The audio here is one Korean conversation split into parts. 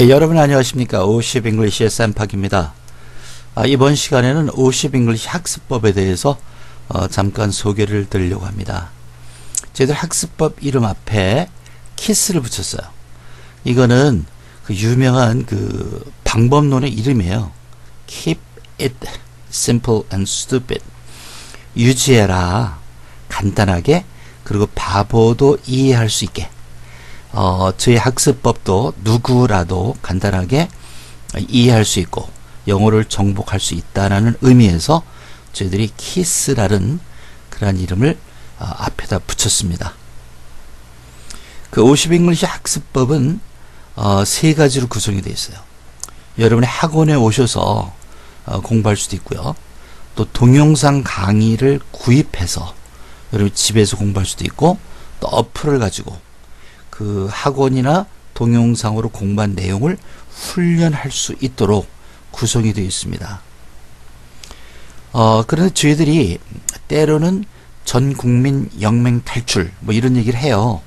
여러분 안녕하십니까. 50 잉글리시의 쌤팍입니다. 이번 시간에는 50 잉글리시 학습법에 대해서 잠깐 소개를 드리려고 합니다. 저희들 학습법 이름 앞에 키스를 붙였어요. 이거는 그 유명한 그 방법론의 이름이에요. Keep it simple and stupid. 유지해라. 간단하게, 그리고 바보도 이해할 수 있게. 저희 학습법도 누구라도 간단하게 이해할 수 있고 영어를 정복할 수 있다는 의미에서 저희들이 키스라는 그러한 이름을 앞에다 붙였습니다. 그 50 잉글리시 학습법은 세 가지로 구성이 되어 있어요. 여러분이 학원에 오셔서 공부할 수도 있고요. 또 동영상 강의를 구입해서 여러분 집에서 공부할 수도 있고, 또 어플을 가지고 그 학원이나 동영상으로 공부한 내용을 훈련할 수 있도록 구성이 되어 있습니다. 그런데 저희들이 때로는 전 국민 영맹 탈출 뭐 이런 얘기를 해요.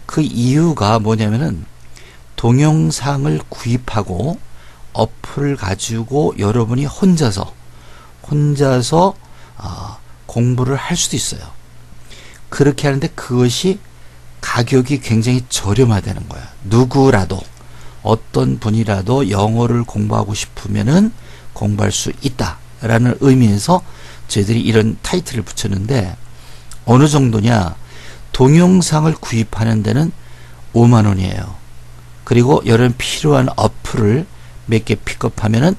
그 이유가 뭐냐면은 동영상을 구입하고 어플을 가지고 여러분이 혼자서 공부를 할 수도 있어요. 그렇게 하는데 그것이 가격이 굉장히 저렴하다는 거야. 누구라도, 어떤 분이라도 영어를 공부하고 싶으면은 공부할 수 있다라는 의미에서 저희들이 이런 타이틀을 붙였는데, 어느 정도냐? 동영상을 구입하는 데는 5만 원이에요. 그리고 여러분 필요한 어플을 몇 개 픽업하면은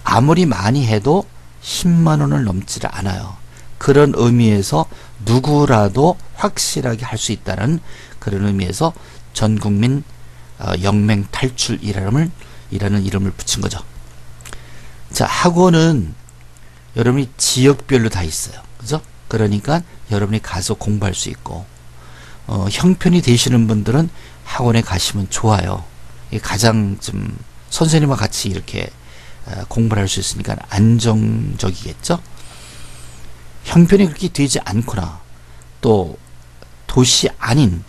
아무리 많이 해도 10만 원을 넘지를 않아요. 그런 의미에서 누구라도 확실하게 할 수 있다는 그런 의미에서 전국민 영맹 탈출이라는 이름을 붙인 거죠. 자, 학원은 여러분이 지역별로 다 있어요. 그죠? 그러니까 여러분이 가서 공부할 수 있고, 형편이 되시는 분들은 학원에 가시면 좋아요. 이게 가장 좀 선생님과 같이 이렇게 공부를 할 수 있으니까 안정적이겠죠? 형편이 그렇게 되지 않거나 또 도시 아닌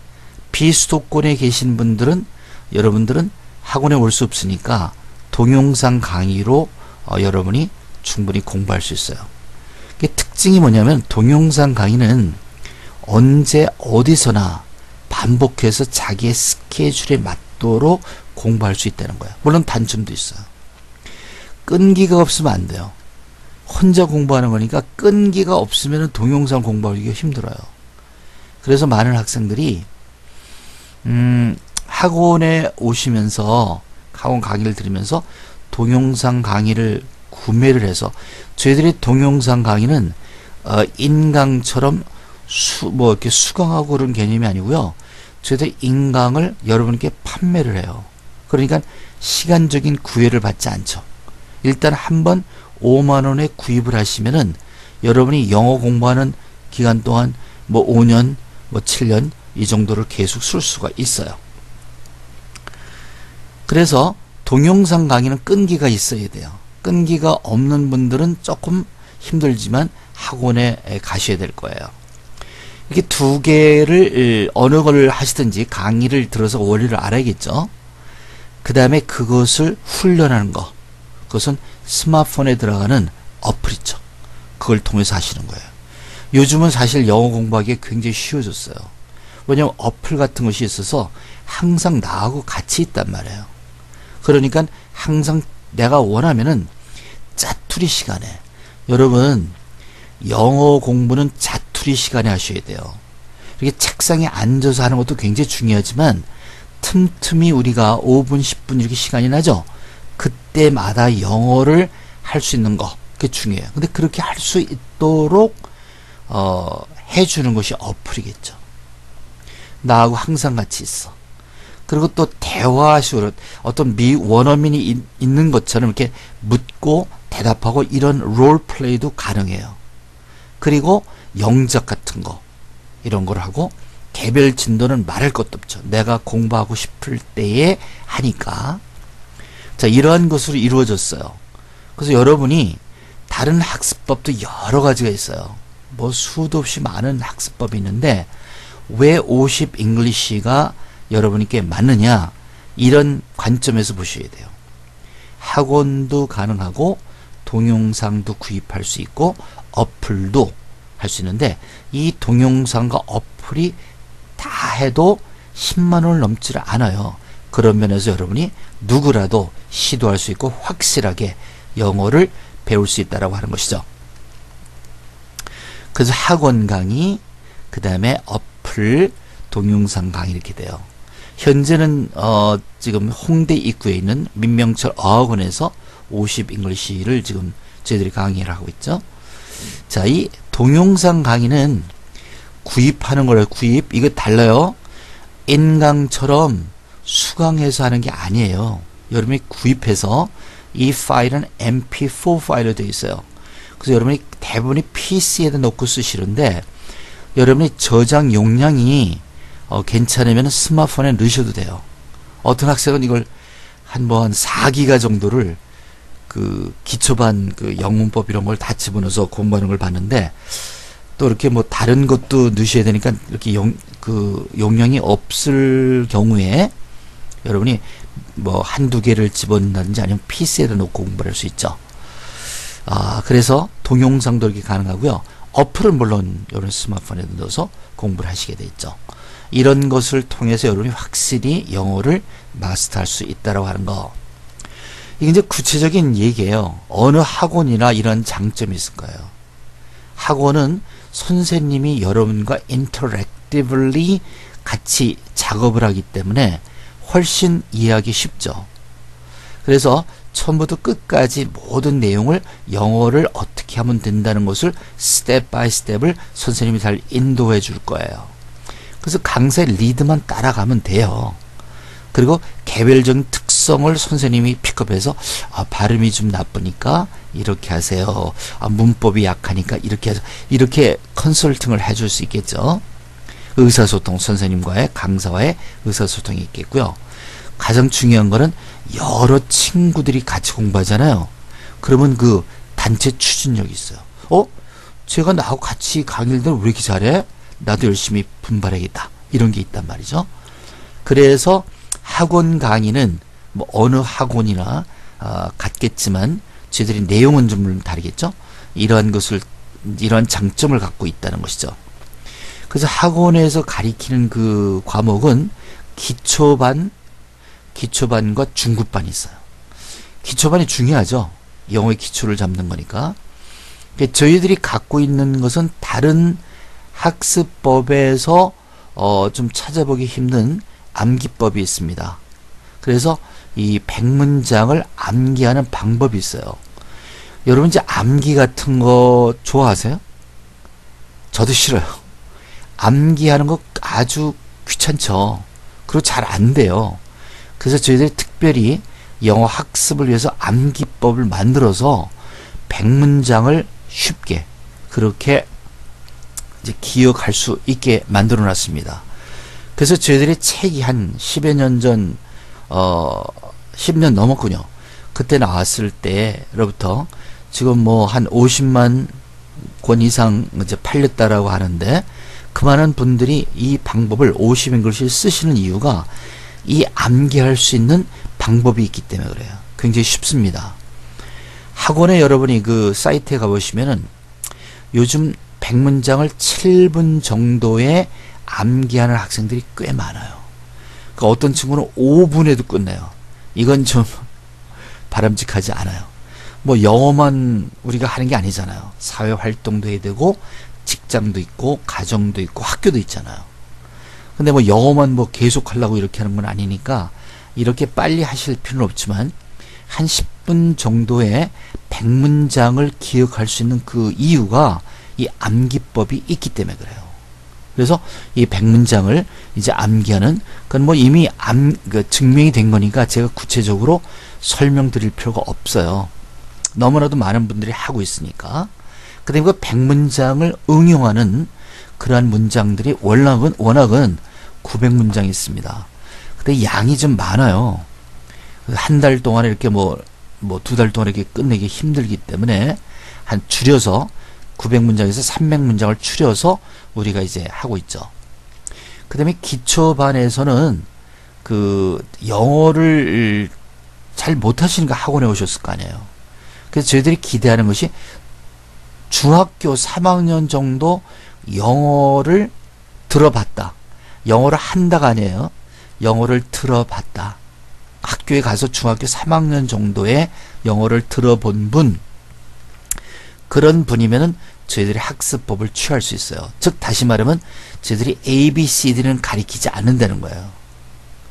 비수도권에 계신 분들은 여러분들은 학원에 올 수 없으니까 동영상 강의로 여러분이 충분히 공부할 수 있어요. 이게 특징이 뭐냐면 동영상 강의는 언제 어디서나 반복해서 자기의 스케줄에 맞도록 공부할 수 있다는 거예요. 물론 단점도 있어요. 끈기가 없으면 안 돼요. 혼자 공부하는 거니까 끈기가 없으면 동영상 공부하기가 힘들어요. 그래서 많은 학생들이 학원에 오시면서 학원 강의를 들으면서 동영상 강의를 구매를 해서, 저희들이 동영상 강의는 인강처럼 이렇게 수강하고 그런 개념이 아니고요. 저희들이 인강을 여러분께 판매를 해요. 그러니까 시간적인 구애를 받지 않죠. 일단 한번 5만 원에 구입을 하시면은 여러분이 영어 공부하는 기간 동안 뭐 5년, 뭐 7년 이 정도를 계속 쓸 수가 있어요. 그래서 동영상 강의는 끈기가 있어야 돼요. 끈기가 없는 분들은 조금 힘들지만 학원에 가셔야 될 거예요. 이렇게 두 개를 어느 걸 하시든지 강의를 들어서 원리를 알아야겠죠. 그 다음에 그것을 훈련하는 거, 그것은 스마트폰에 들어가는 어플이죠. 그걸 통해서 하시는 거예요. 요즘은 사실 영어 공부하기 굉장히 쉬워졌어요. 왜냐하면 어플 같은 것이 있어서 항상 나하고 같이 있단 말이에요. 그러니까 항상 내가 원하면은 짜투리 시간에, 여러분 영어 공부는 짜투리 시간에 하셔야 돼요. 이렇게 책상에 앉아서 하는 것도 굉장히 중요하지만 틈틈이 우리가 5분, 10분 이렇게 시간이 나죠. 그때마다 영어를 할 수 있는 거, 그게 중요해요. 근데 그렇게 할 수 있도록 해주는 것이 어플이겠죠. 나하고 항상 같이 있어. 그리고 또 대화식으로 어떤 원어민이 있는 것처럼 이렇게 묻고 대답하고 이런 롤플레이도 가능해요. 그리고 영작 같은 거 이런 걸 하고, 개별 진도는 말할 것도 없죠. 내가 공부하고 싶을 때에 하니까. 자, 이러한 것으로 이루어졌어요. 그래서 여러분이 다른 학습법도 여러 가지가 있어요. 뭐 수도 없이 많은 학습법이 있는데 왜 50 잉글리시가 여러분께 맞느냐? 이런 관점에서 보셔야 돼요. 학원도 가능하고 동영상도 구입할 수 있고 어플도 할 수 있는데 이 동영상과 어플이 다 해도 10만 원을 넘지를 않아요. 그런 면에서 여러분이 누구라도 시도할 수 있고 확실하게 영어를 배울 수 있다라고 하는 것이죠. 그래서 학원 강의, 그 다음에 어플, 동영상 강의 이렇게 돼요. 현재는 지금 홍대 입구에 있는 민명철 어학원에서 50 잉글리시를 지금 저희들이 강의를 하고 있죠. 자, 이 동영상 강의는 구입하는 거래요. 구입. 이거 달라요. N강처럼 수강해서 하는 게 아니에요. 여러분이 구입해서 이 파일은 MP4 파일로 되어 있어요. 그래서 여러분이 대부분이 PC에다 놓고 쓰시는데 여러분이 저장 용량이 괜찮으면 스마트폰에 넣으셔도 돼요. 어떤 학생은 이걸 한 4기가 정도를 그 기초반 그 영문법 이런 걸 다 집어넣어서 공부하는 걸 봤는데 또 이렇게 뭐 다른 것도 넣으셔야 되니까 이렇게 용량이 없을 경우에 여러분이 뭐 한두 개를 집어넣는다든지 아니면 PC에다 놓고 공부를 할 수 있죠. 그래서 동영상도 이렇게 가능하고요. 어플은 물론 여러분 스마트폰에 넣어서 공부를 하시게 돼 있죠. 이런 것을 통해서 여러분이 확실히 영어를 마스터할 수 있다라고 하는 거. 이게 이제 구체적인 얘기예요. 어느 학원이나 이런 장점이 있을 거예요. 학원은 선생님이 여러분과 인터랙티브리 같이 작업을 하기 때문에 훨씬 이해하기 쉽죠. 그래서 처음부터 끝까지 모든 내용을 영어를 어떻게 하면 된다는 것을 스텝 바이 스텝을 선생님이 잘 인도해 줄 거예요. 그래서 강사의 리드만 따라가면 돼요. 그리고 개별적인 특성을 선생님이 픽업해서 발음이 좀 나쁘니까 이렇게 하세요. 문법이 약하니까 이렇게 해서 이렇게 컨설팅을 해줄 수 있겠죠. 의사소통, 선생님과의 강사와의 의사소통이 있겠고요. 가장 중요한 거는 여러 친구들이 같이 공부하잖아요. 그러면 그 단체 추진력이 있어요. 제가 나하고 같이 강의를 왜 이렇게 잘해? 나도 열심히 분발해야겠다. 이런 게 있단 말이죠. 그래서 학원 강의는 뭐 어느 학원이나 같겠지만 저희들이 내용은 좀 다르겠죠. 이러한 장점을 갖고 있다는 것이죠. 그래서 학원에서 가리키는 그 과목은 기초반과 중급반이 있어요. 기초반이 중요하죠. 영어의 기초를 잡는 거니까. 저희들이 갖고 있는 것은 다른 학습법에서 좀 찾아보기 힘든 암기법이 있습니다. 그래서 이 100문장을 암기하는 방법이 있어요. 여러분 이제 암기 같은 거 좋아하세요? 저도 싫어요. 암기하는 거 아주 귀찮죠. 그리고 잘 안 돼요. 그래서 저희들이 특별히 영어 학습을 위해서 암기법을 만들어서 100문장을 쉽게 그렇게 이제 기억할 수 있게 만들어 놨습니다. 그래서 저희들이 책이 한 10여 년 전, 10년 넘었군요. 그때 나왔을 때로부터 지금 뭐 한 50만 권 이상 이제 팔렸다라고 하는데 그 많은 분들이 이 방법을 50잉글리시를 쓰시는 이유가 이 암기할 수 있는 방법이 있기 때문에 그래요. 굉장히 쉽습니다. 학원에 여러분이 그 사이트에 가보시면은 요즘 100문장을 7분 정도에 암기하는 학생들이 꽤 많아요. 그러니까 어떤 친구는 5분에도 끝내요. 이건 좀 바람직하지 않아요. 뭐 영어만 우리가 하는 게 아니잖아요. 사회활동도 해야 되고 직장도 있고 가정도 있고 학교도 있잖아요. 근데 뭐 영어만 뭐 계속 하려고 이렇게 하는 건 아니니까 이렇게 빨리 하실 필요는 없지만 한 10분 정도에 100문장을 기억할 수 있는 그 이유가 이 암기법이 있기 때문에 그래요. 그래서 이 100문장을 이제 암기하는 그건 뭐 이미 증명이 된 거니까 제가 구체적으로 설명드릴 필요가 없어요. 너무나도 많은 분들이 하고 있으니까. 그 다음에 그 100문장을 응용하는 그러한 문장들이 워낙은 900문장이 있습니다. 근데 양이 좀 많아요. 한 달 동안에 이렇게 뭐 2달 동안에 이렇게 끝내기 힘들기 때문에 한 줄여서 900문장에서 300문장을 줄여서 우리가 이제 하고 있죠. 그 다음에 기초반에서는 그 영어를 잘 못하시니까 학원에 오셨을 거 아니에요. 그래서 저희들이 기대하는 것이 중학교 3학년 정도 영어를 들어봤다. 영어를 한다가 아니에요. 영어를 들어봤다. 학교에 가서 중학교 3학년 정도의 영어를 들어본 분, 그런 분이면은 저희들이 학습법을 취할 수 있어요. 즉 다시 말하면 저희들이 ABCD는 가리키지 않는다는 거예요.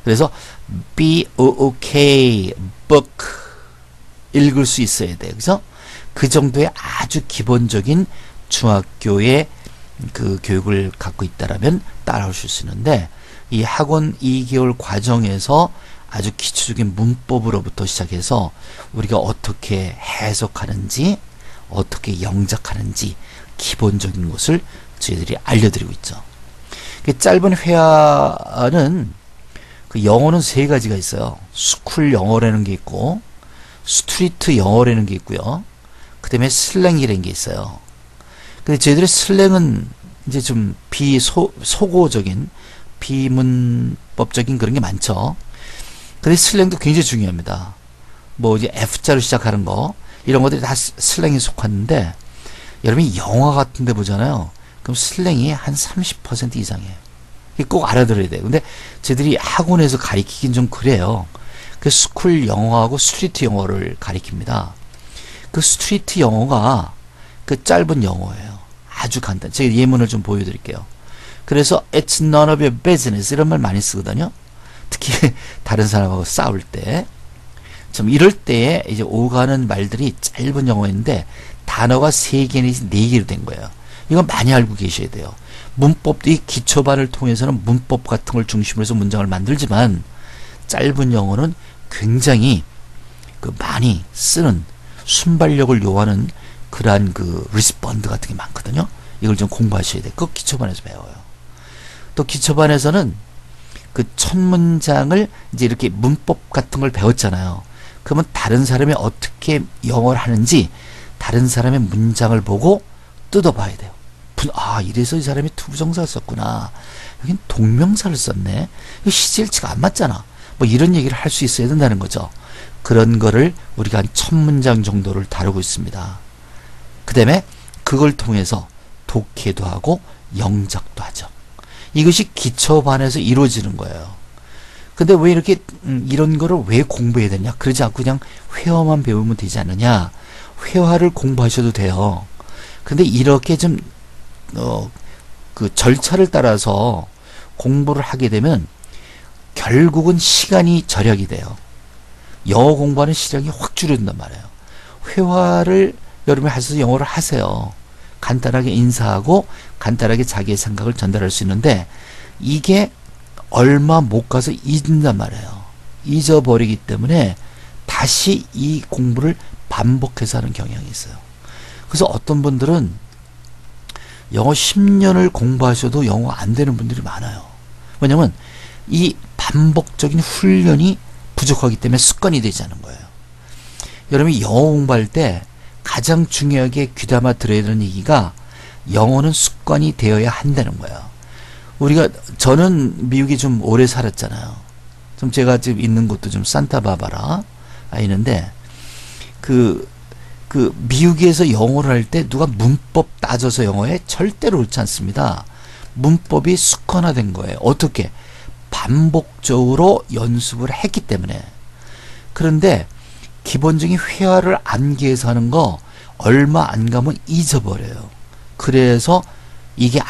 그래서 BOOK, book 읽을 수 있어야 돼요. 그래서 그 정도의 아주 기본적인 중학교의 그 교육을 갖고 있다라면 따라오실 수 있는데, 이 학원 2개월 과정에서 아주 기초적인 문법으로부터 시작해서 우리가 어떻게 해석하는지, 어떻게 영작하는지 기본적인 것을 저희들이 알려드리고 있죠. 짧은 회화는 그 영어는 세 가지가 있어요. 스쿨 영어라는 게 있고, 스트리트 영어라는 게 있고요. 그 다음에 슬랭이라는 게 있어요. 근데 저희들의 슬랭은 이제 좀 소고적인, 비문법적인 그런 게 많죠. 근데 슬랭도 굉장히 중요합니다. 뭐 이제 F자로 시작하는 거, 이런 것들이 다 슬랭에 속하는데, 여러분이 영화 같은 데 보잖아요. 그럼 슬랭이 한 30% 이상이에요. 꼭 알아들어야 돼요. 근데 저희들이 학원에서 가리키긴 좀 그래요. 그 스쿨 영어하고 스트리트 영어를 가리킵니다. 그 스트리트 영어가 그 짧은 영어예요. 아주 간단. 제가 예문을 좀 보여드릴게요. 그래서 it's none of your business 이런 말 많이 쓰거든요. 특히 다른 사람하고 싸울 때. 좀 이럴 때에 이제 오가는 말들이 짧은 영어인데 단어가 3개 내지 4개로 된 거예요. 이건 많이 알고 계셔야 돼요. 문법도 이 기초반을 통해서는 문법 같은 걸 중심으로 해서 문장을 만들지만, 짧은 영어는 굉장히 그 많이 쓰는 순발력을 요하는 그러한 그 리스폰드 같은 게 많거든요. 이걸 좀 공부하셔야 돼요. 그거 기초반에서 배워요. 또 기초반에서는 그 첫 문장을 이제 이렇게 문법 같은 걸 배웠잖아요. 그러면 다른 사람이 어떻게 영어를 하는지 다른 사람의 문장을 보고 뜯어봐야 돼요. 아, 이래서 이 사람이 투부정사를 썼구나. 여긴 동명사를 썼네. 이거 시제일치가 안 맞잖아. 뭐 이런 얘기를 할 수 있어야 된다는 거죠. 그런 거를 우리가 한 1000문장 정도를 다루고 있습니다. 그 다음에 그걸 통해서 독해도 하고 영작도 하죠. 이것이 기초반에서 이루어지는 거예요. 근데 왜 이렇게 이런 거를 왜 공부해야 되냐? 그러지 않고 그냥 회화만 배우면 되지 않느냐? 회화를 공부하셔도 돼요. 근데 이렇게 좀 그 절차를 따라서 공부를 하게 되면 결국은 시간이 절약이 돼요. 영어 공부하는 시간이 확 줄어든단 말이에요. 회화를 여러분이 하셔서 영어를 하세요. 간단하게 인사하고 간단하게 자기의 생각을 전달할 수 있는데, 이게 얼마 못 가서 잊는단 말이에요. 잊어버리기 때문에 다시 이 공부를 반복해서 하는 경향이 있어요. 그래서 어떤 분들은 영어 10년을 공부하셔도 영어 안 되는 분들이 많아요. 왜냐면 이 반복적인 훈련이 부족하기 때문에 습관이 되지 않은 거예요. 여러분이 영어 공부할 때 가장 중요하게 귀담아 들어야 되는 얘기가, 영어는 습관이 되어야 한다는 거예요. 저는 미국에 좀 오래 살았잖아요. 좀 제가 지금 있는 곳도 좀 산타바바라 있는데, 미국에서 영어를 할 때 누가 문법 따져서 영어에 절대로 옳지 않습니다. 문법이 습관화된 거예요. 어떻게? 반복적으로 연습을 했기 때문에. 그런데 기본적인 회화를 암기해서 하는 거 얼마 안 가면 잊어버려요. 그래서 이게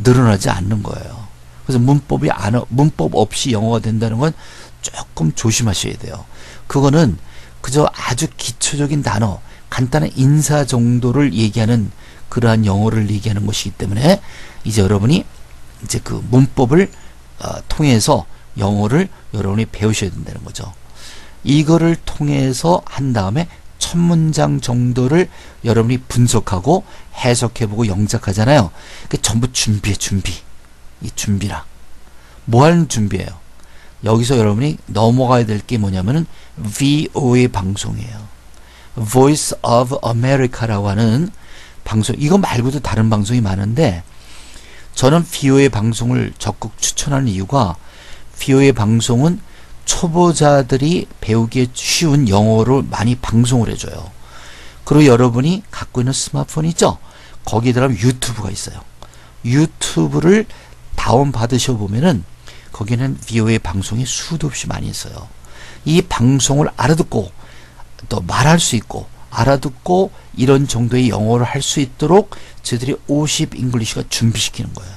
늘어나지 않는 거예요. 그래서 문법 없이 영어가 된다는 건 조금 조심하셔야 돼요. 그거는 그저 아주 기초적인 단어, 간단한 인사 정도를 얘기하는 그러한 영어를 얘기하는 것이기 때문에, 이제 여러분이 이제 그 문법을 통해서 영어를 여러분이 배우셔야 된다는 거죠. 이거를 통해서 한 다음에 1000문장 정도를 여러분이 분석하고 해석해보고 영작하잖아요. 그게 전부 준비. 이 준비라. 뭐 하는 준비예요? 여기서 여러분이 넘어가야 될 게 뭐냐면은 VOA 방송이에요. Voice of America라고 하는 방송. 이거 말고도 다른 방송이 많은데, 저는 VOA 방송을 적극 추천하는 이유가, VOA 방송은 초보자들이 배우기 쉬운 영어로 많이 방송을 해줘요. 그리고 여러분이 갖고 있는 스마트폰 있죠? 거기에 들어가면 유튜브가 있어요. 유튜브를 다운받으셔 보면은 거기는 VOA 방송이 수도 없이 많이 있어요. 이 방송을 알아듣고 또 말할 수 있고 알아듣고 이런 정도의 영어를 할 수 있도록 저희들이 50 잉글리시가 준비시키는 거예요.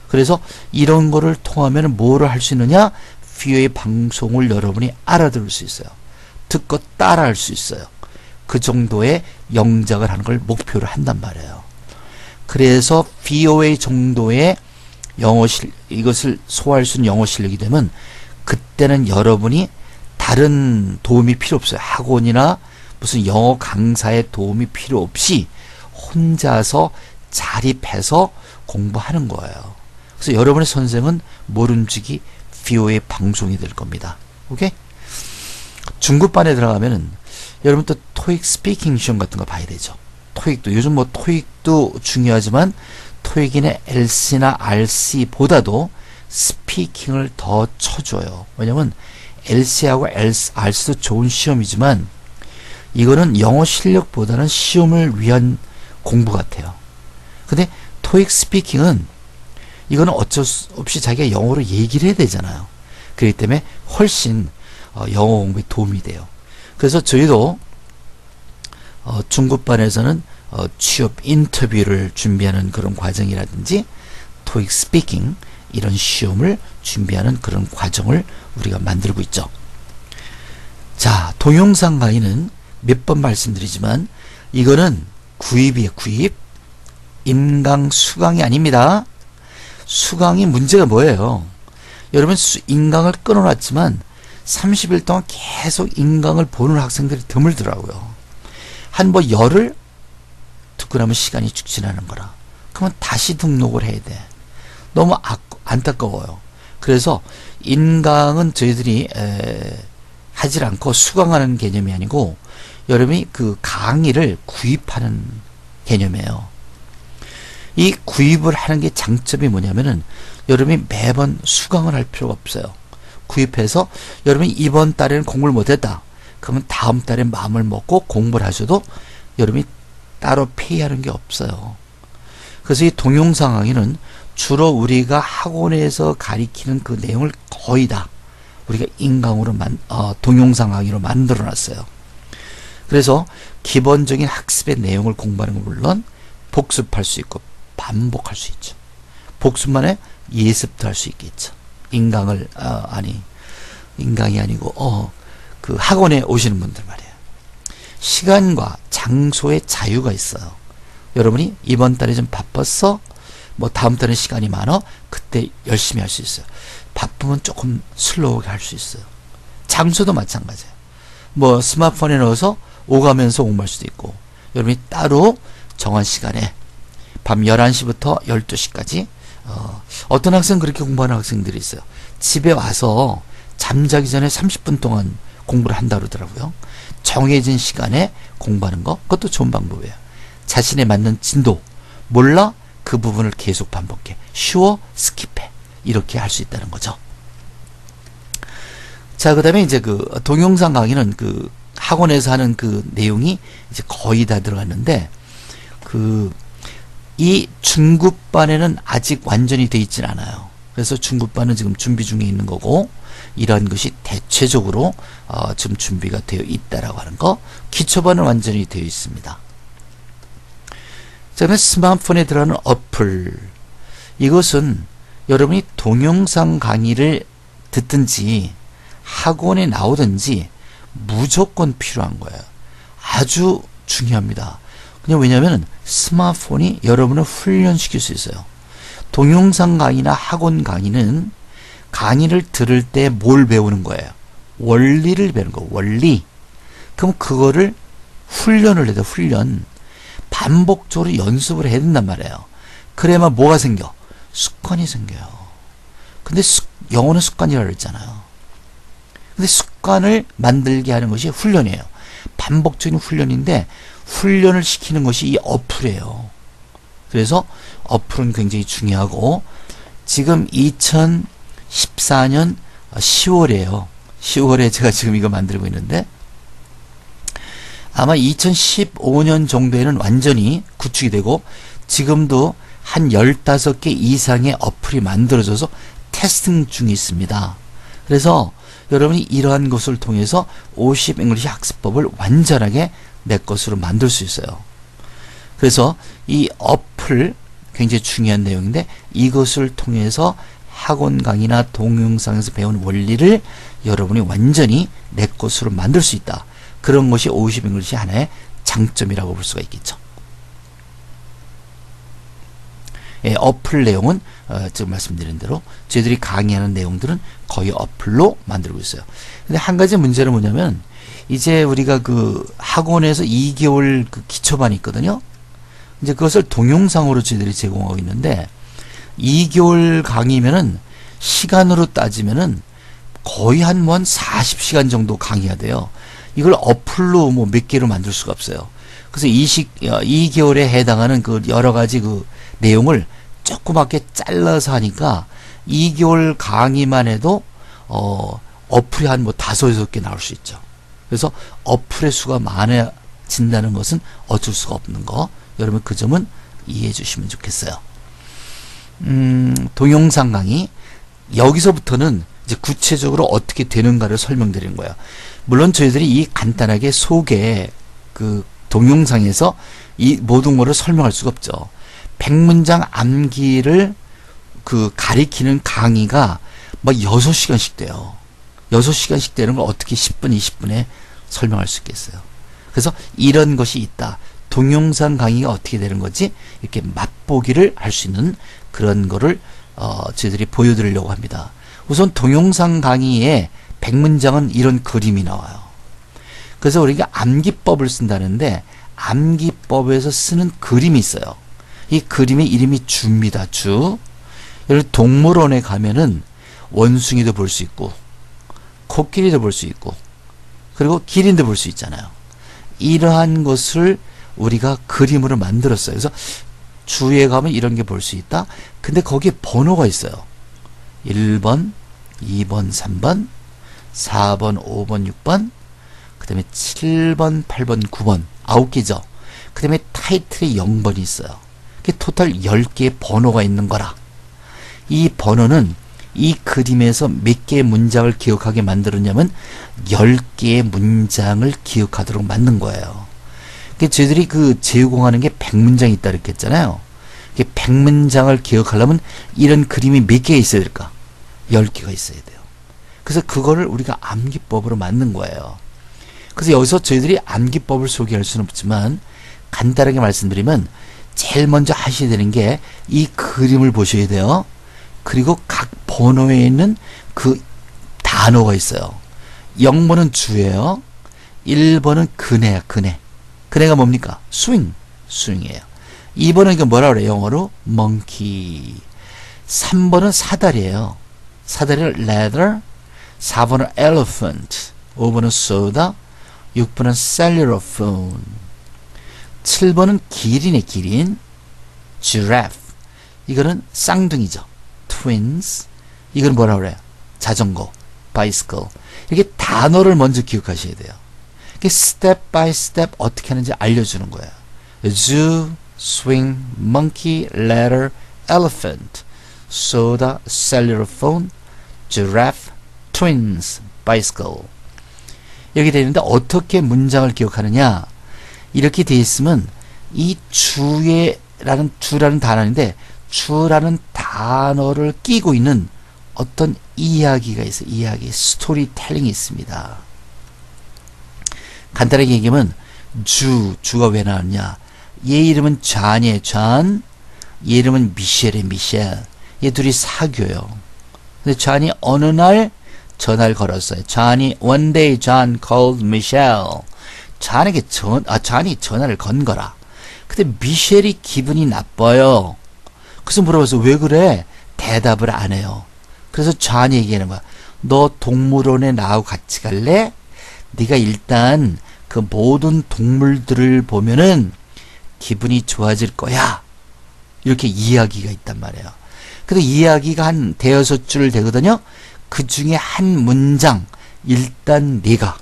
그래서 이런 거를 통하면 뭐를 할 수 있느냐? VOA 방송을 여러분이 알아들을 수 있어요. 듣고 따라할 수 있어요. 그 정도의 영작을 하는 걸 목표로 한단 말이에요. 그래서 VOA 정도의 이것을 소화할 수 있는 영어 실력이 되면 그때는 여러분이 다른 도움이 필요 없어요. 학원이나 무슨 영어 강사의 도움이 필요 없이 혼자서 자립해서 공부하는 거예요. 그래서 여러분의 선생은 모름지기 VOA 방송이 될 겁니다. 오케이? 중급반에 들어가면은 여러분 또 토익 스피킹 시험 같은 거 봐야 되죠. 토익도 요즘 뭐 토익도 중요하지만 토익이나 LC나 RC보다도 스피킹을 더 쳐줘요. 왜냐면 LC하고 RC도 좋은 시험이지만 이거는 영어 실력보다는 시험을 위한 공부 같아요. 근데 토익 스피킹은 이거는 어쩔 수 없이 자기가 영어로 얘기를 해야 되잖아요. 그렇기 때문에 훨씬 영어 공부에 도움이 돼요. 그래서 저희도 중급반에서는 취업 인터뷰를 준비하는 그런 과정이라든지 토익 스피킹 이런 시험을 준비하는 그런 과정을 우리가 만들고 있죠. 자, 동영상 강의는 몇 번 말씀드리지만 이거는 구입이에요. 구입. 인강 수강이 아닙니다. 수강이 문제가 뭐예요? 여러분 인강을 끊어놨지만 30일 동안 계속 인강을 보는 학생들이 드물더라고요. 한 뭐 열흘 듣고 나면 시간이 쭉 지나는 거라. 그러면 다시 등록을 해야 돼. 너무 안타까워요. 그래서 인강은 저희들이 하질 않고 수강하는 개념이 아니고 여러분이 그 강의를 구입하는 개념이에요. 이 구입을 하는 게 장점이 뭐냐면은 여러분이 매번 수강을 할 필요가 없어요. 구입해서 여러분이 이번 달에는 공부를 못했다. 그러면 다음 달에 마음을 먹고 공부를 하셔도 여러분이 따로 페이하는 게 없어요. 그래서 이 동영상 강의는 주로 우리가 학원에서 가리키는 그 내용을 거의 다 우리가 인강으로 동영상 강의로 만들어 놨어요. 그래서 기본적인 학습의 내용을 공부하는 건 물론 복습할 수 있고 반복할 수 있죠. 복습만에 예습도 할 수 있겠죠. 인강이 아니고 그 학원에 오시는 분들 말이에요. 시간과 장소의 자유가 있어요. 여러분이 이번 달에 좀 바빴어? 뭐 다음 달에 시간이 많아? 그때 열심히 할 수 있어요. 바쁘면 조금 슬로우하게 할 수 있어요. 장소도 마찬가지예요. 뭐 스마트폰에 넣어서 오가면서 공부할 수도 있고 여러분이 따로 정한 시간에 밤 11시부터 12시까지 어떤 학생 그렇게 공부하는 학생들이 있어요. 집에 와서 잠자기 전에 30분 동안 공부를 한다 그러더라고요. 정해진 시간에 공부하는 거 그것도 좋은 방법이에요. 자신에 맞는 진도 몰라? 그 부분을 계속 반복해. 쉬워? 스킵해. 이렇게 할 수 있다는 거죠. 자, 그 다음에 이제 그 동영상 강의는 그 학원에서 하는 그 내용이 이제 거의 다 들어갔는데 이 중급반에는 아직 완전히 돼 있진 않아요. 그래서 중급반은 지금 준비 중에 있는 거고 이런 것이 대체적으로 지금 준비가 되어 있다라고 하는 거. 기초반은 완전히 되어 있습니다. 자, 그다음에 스마트폰에 들어가는 어플. 이것은 여러분이 동영상 강의를 듣든지 학원에 나오든지 무조건 필요한 거예요. 아주 중요합니다. 그냥 왜냐하면 스마트폰이 여러분을 훈련시킬 수 있어요. 동영상 강의나 학원 강의는 강의를 들을 때 뭘 배우는 거예요? 원리를 배우는 거예요. 원리. 그럼 그거를 훈련을 해야 돼요. 훈련. 반복적으로 연습을 해야 된단 말이에요. 그래야만 뭐가 생겨? 습관이 생겨요. 근데 영어는 습관이라고 그랬잖아요. 근데 습관을 만들게 하는 것이 훈련이에요. 반복적인 훈련인데 훈련을 시키는 것이 이 어플이에요. 그래서 어플은 굉장히 중요하고 지금 2014년 10월이에요. 10월에 제가 지금 이거 만들고 있는데 아마 2015년 정도에는 완전히 구축이 되고 지금도 한 15개 이상의 어플이 만들어져서 테스팅 중에 있습니다. 그래서 여러분이 이러한 것을 통해서 50 잉글리시 학습법을 완전하게 내 것으로 만들 수 있어요. 그래서 이 어플 굉장히 중요한 내용인데 이것을 통해서 학원 강의나 동영상에서 배운 원리를 여러분이 완전히 내 것으로 만들 수 있다. 그런 것이 50 잉글리시 하나의 장점이라고 볼 수가 있겠죠. 예, 어플 내용은 지금 말씀드린 대로 저희들이 강의하는 내용들은 거의 어플로 만들고 있어요. 근데 한 가지 문제는 뭐냐면 이제 우리가 그 학원에서 2개월 그 기초반이 있거든요. 이제 그것을 동영상으로 저희들이 제공하고 있는데 2개월 강의면은 시간으로 따지면은 거의 한 40시간 정도 강의가 돼요. 이걸 어플로 뭐 몇 개로 만들 수가 없어요. 그래서 2개월에 해당하는 그 여러 가지 그 내용을 조그맣게 잘라서 하니까 2개월 강의만 해도 어플이 한 5, 6개 나올 수 있죠. 그래서 어플의 수가 많아진다는 것은 어쩔 수가 없는 거. 여러분 그 점은 이해해 주시면 좋겠어요. 동영상 강의 여기서부터는 이제 구체적으로 어떻게 되는가를 설명드리는 거예요. 물론 저희들이 이 간단하게 소개 그 동영상에서 이 모든 것을 설명할 수가 없죠. 100문장 암기를 그 가리키는 강의가 막 6시간씩 돼요. 6시간씩 되는 걸 어떻게 10분, 20분에 설명할 수 있겠어요. 그래서 이런 것이 있다. 동영상 강의가 어떻게 되는 거지? 이렇게 맛보기를 할 수 있는 그런 거를 저희들이 보여드리려고 합니다. 우선 동영상 강의에 100문장은 이런 그림이 나와요. 그래서 우리가 암기법을 쓴다는데 암기법에서 쓰는 그림이 있어요. 이 그림의 이름이 주입니다. 주. 여러분 동물원에 가면은 원숭이도 볼 수 있고 코끼리도 볼 수 있고 그리고 기린도 볼 수 있잖아요. 이러한 것을 우리가 그림으로 만들었어요. 그래서 주에 가면 이런 게 볼 수 있다. 근데 거기에 번호가 있어요. 1번, 2번, 3번, 4번, 5번, 6번, 그 다음에 7번, 8번, 9번 9개죠. 그 다음에 타이틀에 0번이 있어요. 그게 토탈 10개의 번호가 있는 거라. 이 번호는 이 그림에서 몇 개의 문장을 기억하게 만들었냐면 10개의 문장을 기억하도록 만든 거예요. 저희들이 그 제공하는 게 100문장이 있다 이렇게 했잖아요. 100문장을 기억하려면 이런 그림이 몇 개가 있어야 될까? 10개가 있어야 돼요. 그래서 그거를 우리가 암기법으로 만든 거예요. 그래서 여기서 저희들이 암기법을 소개할 수는 없지만 간단하게 말씀드리면 제일 먼저 하셔야 되는 게 이 그림을 보셔야 돼요. 그리고 각 번호에 있는 그 단어가 있어요. 0번은 주예요. 1번은 그네야, 그네. 그네가 뭡니까? 스윙이에요. 2번은 이거 뭐라 그래요? 영어로 monkey. 3번은 사다리예요. 사다리를 leather. 4번은 elephant. 5번은 soda. 6번은 cellulophone. 7번은 기린의 기린. giraffe. 이거는 쌍둥이죠. twins. 이건 뭐라 그래요? 자전거. bicycle. 이렇게 단어를 먼저 기억하셔야 돼요. 이게 스텝 바이 스텝 어떻게 하는지 알려주는 거예요. zoo, swing, monkey, ladder, elephant, soda, cellulophone, giraffe, twins, bicycle. 이렇게 되어 있는데 어떻게 문장을 기억하느냐? 이렇게 되어 있으면 이 주라는 단어인데 주라는 단어를 끼고 있는 어떤 이야기가 있어요. 이야기, 스토리텔링이 있습니다. 간단하게 얘기하면 주가 왜 나왔냐? 얘 이름은 존이에요. 존. 얘 이름은 미셸이에요. 미셸. 얘 둘이 사귀어요. 근데 존이 어느 날 전화를 걸었어요. one day John called Michelle. 존이 전화를 건 거라. 근데 미셸이 기분이 나빠요. 그래서 물어봐서 왜 그래? 대답을 안 해요. 그래서 존이 얘기하는 거야. 너 동물원에 나하고 같이 갈래? 네가 일단 그 모든 동물들을 보면은 기분이 좋아질 거야. 이렇게 이야기가 있단 말이에요. 근데 이야기가 한 대여섯 줄 되거든요. 그 중에 한 문장, 일단 네가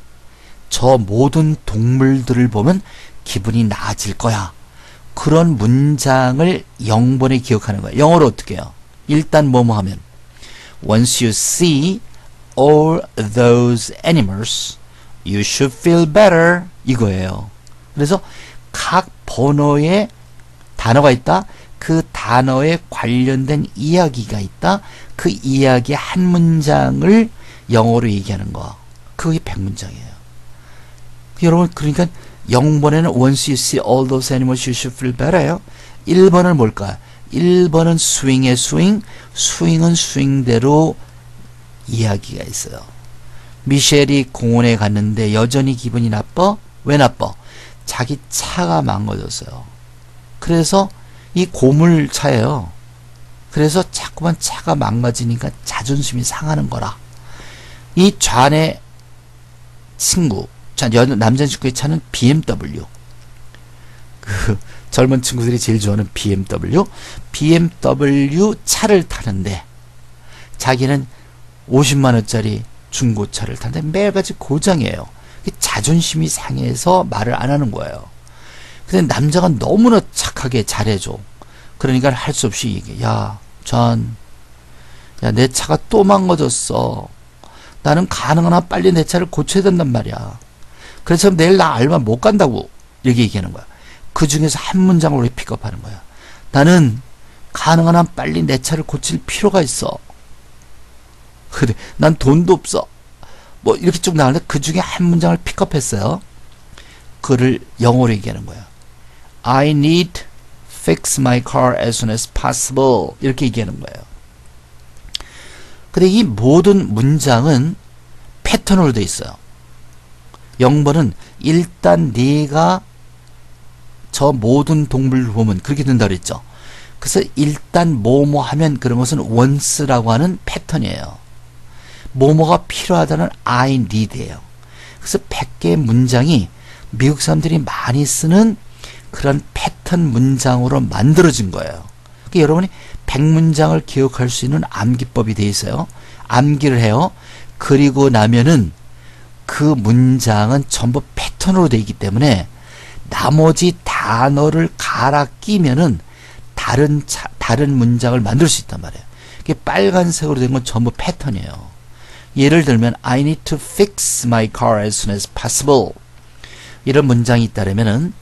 저 모든 동물들을 보면 기분이 나아질 거야. 그런 문장을 영번에 기억하는 거야. 영어로 어떻게 해요? 일단 뭐뭐 하면 Once you see all those animals, you should feel better. 이거예요. 그래서 각 번호에 단어가 있다. 그 단어에 관련된 이야기가 있다. 그 이야기의 한 문장을 영어로 얘기하는 거. 그게 100문장이에요. 여러분, 그러니까 0번에는 Once you see all those animals, you should feel better예요. 1번은 뭘까? 1번은 스윙의 스윙. 스윙은 스윙대로 이야기가 있어요. 미셸이 공원에 갔는데 여전히 기분이 나빠? 왜 나빠? 자기 차가 망가졌어요. 그래서 이 고물차예요. 그래서 자꾸만 차가 망가지니까 자존심이 상하는 거라. 이 좌의 친구, 남자 친구의 차는 BMW. 그 젊은 친구들이 제일 좋아하는 BMW 차를 타는데 자기는 50만원짜리 중고차를 타는데 매일같이 고장이에요. 자존심이 상해서 말을 안 하는 거예요. 근데 남자가 너무나 착하게 잘해줘. 그러니까 할 수 없이 얘기해. 야, 내 차가 또 망가졌어. 나는 가능한 한 빨리 내 차를 고쳐야 된단 말이야. 그래서 내일 나 알바 못 간다고 이렇게 얘기하는 거야. 그 중에서 한 문장을 우리 픽업하는 거야. 나는 가능한 한 빨리 내 차를 고칠 필요가 있어. 그래, 난 돈도 없어. 뭐 이렇게 쭉 나오는데 그 중에 한 문장을 픽업했어요. 그를 영어로 얘기하는 거야. I need to fix my car as soon as possible. 이렇게 얘기하는 거예요. 근데 이 모든 문장은 패턴으로 돼 있어요. 0번은 일단 네가 저 모든 동물을 보면 그렇게 된다 그랬죠. 그래서 일단 뭐뭐 하면 그런 것은 once라고 하는 패턴이에요. 뭐뭐가 필요하다는 I need예요. 그래서 100개의 문장이 미국 사람들이 많이 쓰는 그런 패턴 문장으로 만들어진 거예요. 그러니까 여러분이 100문장을 기억할 수 있는 암기법이 되어 있어요. 암기를 해요. 그리고 나면은 그 문장은 전부 패턴으로 되어 있기 때문에 나머지 단어를 갈아 끼면은 다른 문장을 만들 수 있단 말이에요. 이게 빨간색으로 된 건 전부 패턴이에요. 예를 들면 I need to fix my car as soon as possible. 이런 문장이 있다면은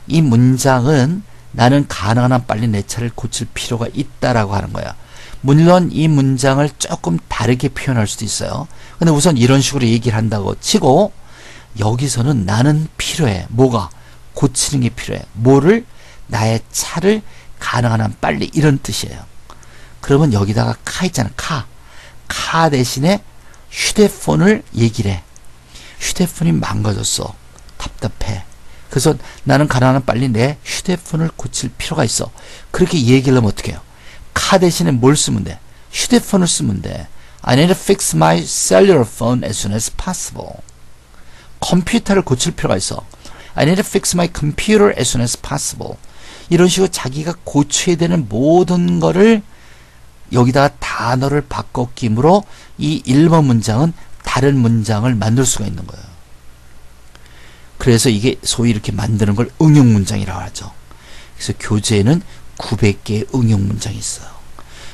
이 문장은 나는 가능한 한 빨리 내 차를 고칠 필요가 있다라고 하는 거야. 물론 이 문장을 조금 다르게 표현할 수도 있어요. 근데 우선 이런 식으로 얘기를 한다고 치고 여기서는 나는 필요해. 뭐가? 고치는 게 필요해. 뭐를? 나의 차를 가능한 한 빨리, 이런 뜻이에요. 그러면 여기다가 카 있잖아. 카 대신에 휴대폰을 얘기를 해. 휴대폰이 망가졌어. 답답해. 그래서 나는 가능한 한 빨리 내 휴대폰을 고칠 필요가 있어. 그렇게 얘기를 하면 어떻게 해요? 카 대신에 뭘 쓰면 돼? 휴대폰을 쓰면 돼. I need to fix my cellular phone as soon as possible. 컴퓨터를 고칠 필요가 있어. I need to fix my computer as soon as possible. 이런 식으로 자기가 고쳐야 되는 모든 거를 여기다가 단어를 바꿔 끼므로 이 1번 문장은 다른 문장을 만들 수가 있는 거예요. 그래서 이게 소위 이렇게 만드는 걸 응용 문장이라고 하죠. 그래서 교재에는 900개의 응용 문장이 있어요.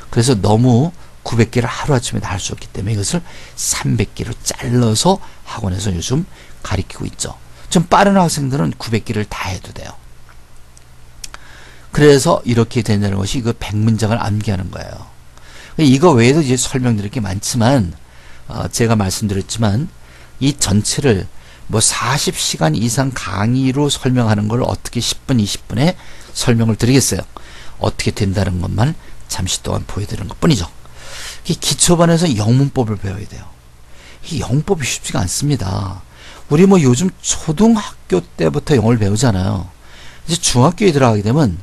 그래서 너무 900개를 하루아침에 다 할 수 없기 때문에 이것을 300개로 잘라서 학원에서 요즘 가르치고 있죠. 좀 빠른 학생들은 900개를 다 해도 돼요. 그래서 이렇게 된다는 것이 이거 100문장을 암기하는 거예요. 이거 외에도 이제 설명드릴 게 많지만 제가 말씀드렸지만 이 전체를 뭐 40시간 이상 강의로 설명하는 걸 어떻게 10분, 20분에 설명을 드리겠어요. 어떻게 된다는 것만 잠시 동안 보여드리는 것 뿐이죠. 기초반에서 영문법을 배워야 돼요. 이 영문법이 쉽지가 않습니다. 우리 뭐 요즘 초등학교 때부터 영어를 배우잖아요. 이제 중학교에 들어가게 되면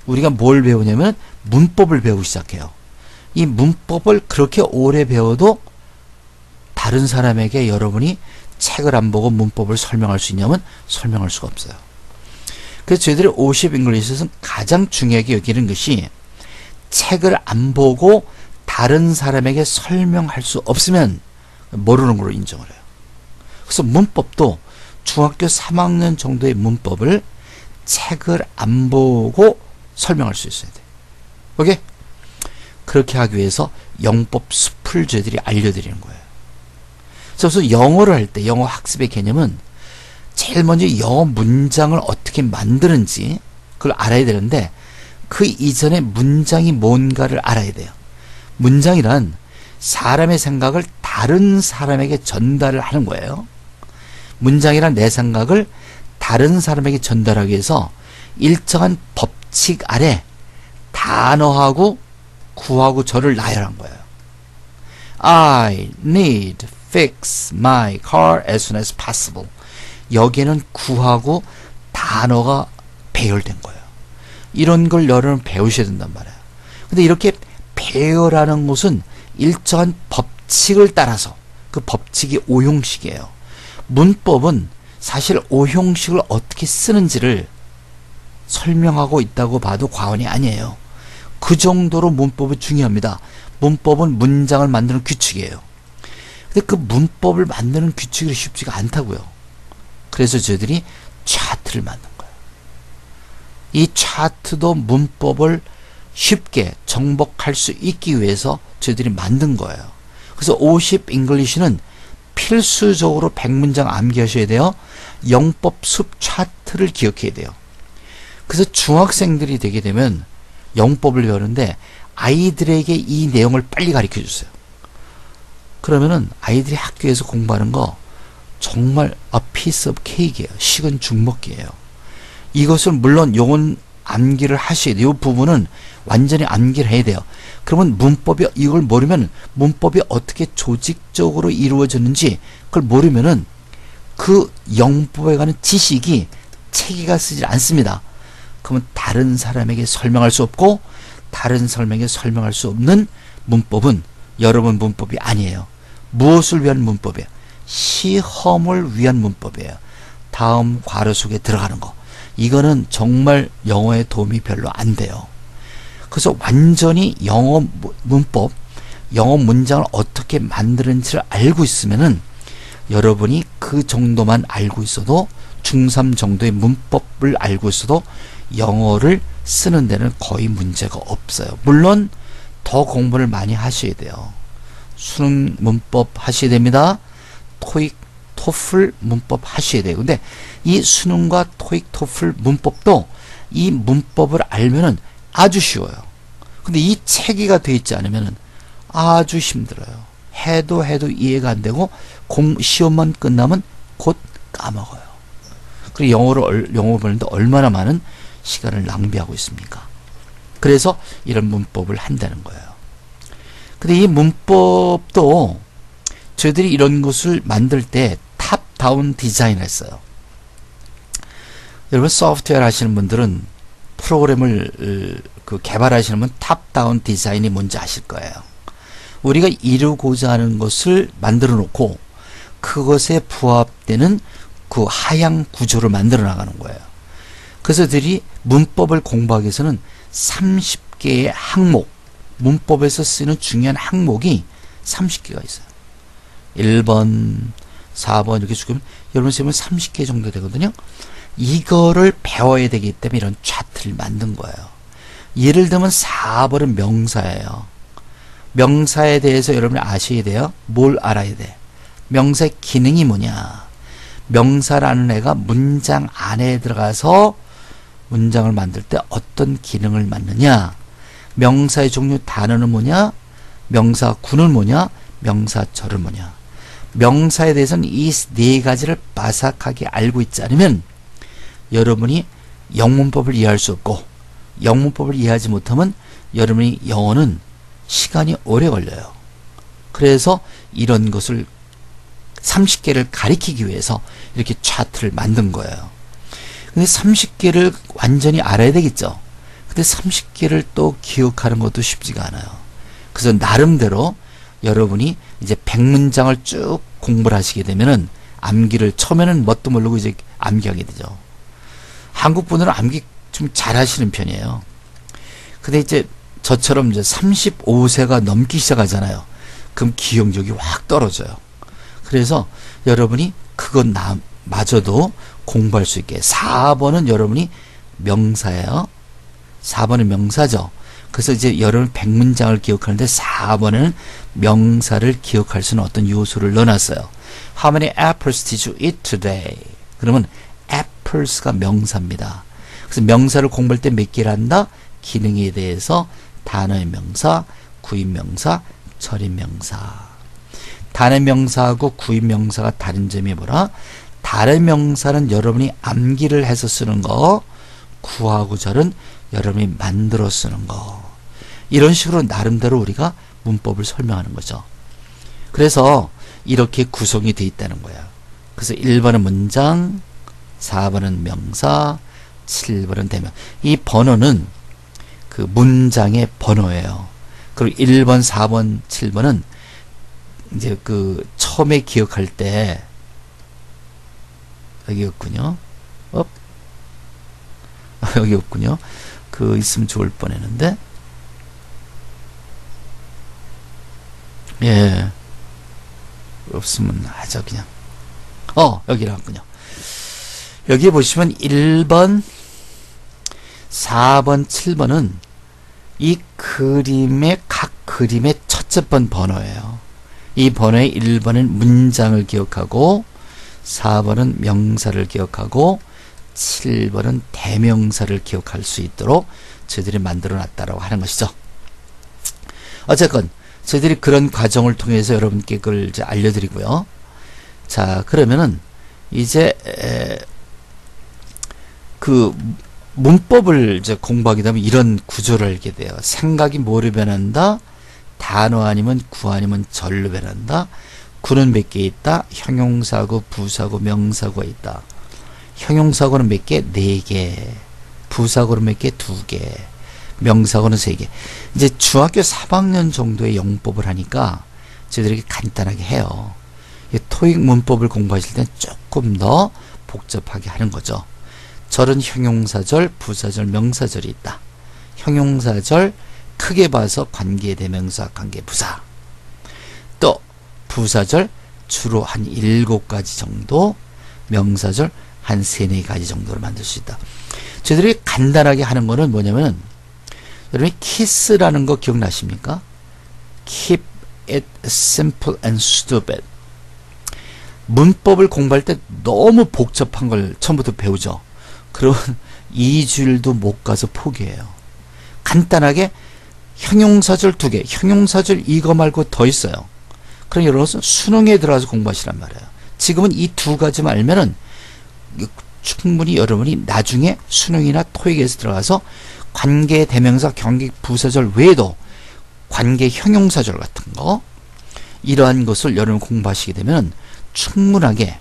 우리가 뭘 배우냐면 문법을 배우기 시작해요. 이 문법을 그렇게 오래 배워도 다른 사람에게 여러분이 책을 안 보고 문법을 설명할 수 있냐면 설명할 수가 없어요. 그래서 저희들이 50 잉글리시에서는 가장 중요하게 여기는 것이 책을 안 보고 다른 사람에게 설명할 수 없으면 모르는 걸로 인정을 해요. 그래서 문법도 중학교 3학년 정도의 문법을 책을 안 보고 설명할 수 있어야 돼요. 오케이? 그렇게 하기 위해서 영법 숲을 저희들이 알려드리는 거예요. 그래서 영어를 할 때 영어 학습의 개념은 제일 먼저 영어 문장을 어떻게 만드는지 그걸 알아야 되는데 그 이전에 문장이 뭔가를 알아야 돼요. 문장이란 사람의 생각을 다른 사람에게 전달을 하는 거예요. 문장이란 내 생각을 다른 사람에게 전달하기 위해서 일정한 법칙 아래 단어하고 구하고 절을 나열한 거예요. I need to fix my car as soon as possible. 여기에는 구하고 단어가 배열된 거예요. 이런 걸 여러분 배우셔야 된단 말이에요. 근데 이렇게 배열하는 것은 일정한 법칙을 따라서 그 법칙이 오형식이에요. 문법은 사실 오형식을 어떻게 쓰는지를 설명하고 있다고 봐도 과언이 아니에요. 그 정도로 문법이 중요합니다. 문법은 문장을 만드는 규칙이에요. 근데 그 문법을 만드는 규칙이 쉽지가 않다고요. 그래서 저희들이 차트를 만든 거예요. 이 차트도 문법을 쉽게 정복할 수 있기 위해서 저희들이 만든 거예요. 그래서 50 잉글리시는 필수적으로 100문장 암기하셔야 돼요. 영법 숲 차트를 기억해야 돼요. 그래서 중학생들이 되게 되면 영법을 배우는데 아이들에게 이 내용을 빨리 가르쳐 주세요. 그러면은 아이들이 학교에서 공부하는 거 정말 a piece of cake이에요. 식은 죽 먹기예요. 이것을 물론 요건 암기를 하셔야 돼요. 이 부분은 완전히 암기를 해야 돼요. 그러면 문법이 이걸 모르면 문법이 어떻게 조직적으로 이루어졌는지 그걸 모르면은 그 영법에 관한 지식이 체계가 쓰질 않습니다. 그러면 다른 사람에게 설명할 수 없고 다른 사람에게 설명할 수 없는 문법은 여러분 문법이 아니에요. 무엇을 위한 문법이에요? 시험을 위한 문법이에요. 다음 괄호 속에 들어가는 거. 이거는 정말 영어에 도움이 별로 안 돼요. 그래서 완전히 영어 문법, 영어 문장을 어떻게 만드는지를 알고 있으면은 여러분이 그 정도만 알고 있어도 중3 정도의 문법을 알고 있어도 영어를 쓰는 데는 거의 문제가 없어요. 물론 더 공부를 많이 하셔야 돼요. 수능 문법 하셔야 됩니다. 토익, 토플 문법 하셔야 돼요. 근데 이 수능과 토익, 토플 문법도 이 문법을 알면은 아주 쉬워요. 근데 이 체계가 되어 있지 않으면은 아주 힘들어요. 해도 이해가 안 되고 시험만 끝나면 곧 까먹어요. 그리고 영어 보는데 얼마나 많은 시간을 낭비하고 있습니까? 그래서 이런 문법을 한다는 거예요. 근데 이 문법도 저희들이 이런 것을 만들 때 탑다운 디자인을 했어요. 여러분 소프트웨어 하시는 분들은 프로그램을 개발하시는 분 탑다운 디자인이 뭔지 아실 거예요. 우리가 이루고자 하는 것을 만들어 놓고 그것에 부합되는 그 하향 구조를 만들어 나가는 거예요. 그래서 저희들이 문법을 공부하기 위해서는 30개의 항목, 문법에서 쓰는 중요한 항목이 30개가 있어요. 1번, 4번 이렇게 쭉 여러분 세면 30개 정도 되거든요. 이거를 배워야 되기 때문에 이런 차트를 만든 거예요. 예를 들면 4번은 명사예요. 명사에 대해서 여러분이 아셔야 돼요. 뭘 알아야 돼? 명사의 기능이 뭐냐? 명사라는 애가 문장 안에 들어가서 문장을 만들 때 어떤 기능을 맡느냐? 명사의 종류 단어는 뭐냐? 명사구는 뭐냐? 명사절은 뭐냐? 명사에 대해서는 이 네 가지를 바삭하게 알고 있지 않으면 여러분이 영문법을 이해할 수 없고 영문법을 이해하지 못하면 여러분이 영어는 시간이 오래 걸려요. 그래서 이런 것을 30개를 가리키기 위해서 이렇게 차트를 만든 거예요. 근데 30개를 완전히 알아야 되겠죠. 근데 30개를 또 기억하는 것도 쉽지가 않아요. 그래서 나름대로 여러분이 이제 100문장을 쭉 공부를 하시게 되면은 암기를 처음에는 뭣도 모르고 이제 암기하게 되죠. 한국 분들은 암기 좀 잘하시는 편이에요. 근데 이제 저처럼 이제 35세가 넘기 시작하잖아요. 그럼 기억력이 확 떨어져요. 그래서 여러분이 그건 마저도 공부할 수 있게. 4번은 여러분이 명사예요. 4번은 명사죠. 그래서 이제 여러분 100문장을 기억하는데 4번에는 명사를 기억할 수 있는 어떤 요소를 넣어놨어요. How many apples did you eat today? 그러면 apples가 명사입니다. 그래서 명사를 공부할 때 몇 개를 한다? 기능에 대해서 단어의 명사, 구인명사, 절임명사. 단어 명사하고 구인 명사가 다른 점이 뭐라? 단어 명사는 여러분이 암기를 해서 쓰는 거, 구하고 절은 여러분이 만들어 쓰는 거. 이런 식으로 나름대로 우리가 문법을 설명하는 거죠. 그래서 이렇게 구성이 되어 있다는 거야. 그래서 1번은 문장, 4번은 명사, 7번은 대명. 이 번호는 그 문장의 번호예요. 그리고 1번, 4번, 7번은 이제 그 처음에 기억할 때 여기 없군요. 여기 없군요. 그 있으면 좋을 뻔했는데. 예. 없으면 하자 그냥. 여기 나왔군요. 여기 보시면 1번, 4번, 7번은 이 그림의 각 그림의 첫째 번 번호예요. 이 번호의 1번은 문장을 기억하고 4번은 명사를 기억하고 7번은 대명사를 기억할 수 있도록 저희들이 만들어 놨다라고 하는 것이죠. 어쨌건 저희들이 그런 과정을 통해서 여러분께 그걸 이제 알려드리고요. 자, 그러면은 이제 그 문법을 이제 공부하게 되면 이런 구조를 알게 돼요. 생각이 뭐로 변한다? 단어 아니면 구 아니면 절로 변한다. 구는 몇 개 있다? 형용사고 부사고 명사고가 있다. 형용사고는 몇 개? 4개. 부사고는 몇 개? 2개. 명사고는 3개. 이제 중학교 3학년 정도의 영법을 하니까 저희들이 간단하게 해요. 토익 문법을 공부하실 때 조금 더 복잡하게 하는 거죠. 절은 형용사절, 부사절, 명사절이 있다. 형용사절 크게 봐서 관계대명사, 관계부사. 또 부사절 주로 한 7가지 정도, 명사절 한 3, 4가지 정도로 만들 수 있다. 저희들이 간단하게 하는 거는 뭐냐면 여러분이 KISS라는 거 기억나십니까? Keep it simple and stupid. 문법을 공부할 때 너무 복잡한 걸 처음부터 배우죠. 그러면 2주일도 못 가서 포기해요. 간단하게 형용사절 2개, 형용사절 이거 말고 더 있어요. 그럼 여러분 수능에 들어가서 공부하시란 말이에요. 지금은 이 2가지만 알면은 충분히 여러분이 나중에 수능이나 토익에서 들어가서 관계 대명사, 경계 부사절 외에도 관계 형용사절 같은 거 이러한 것을 여러분 공부하시게 되면 충분하게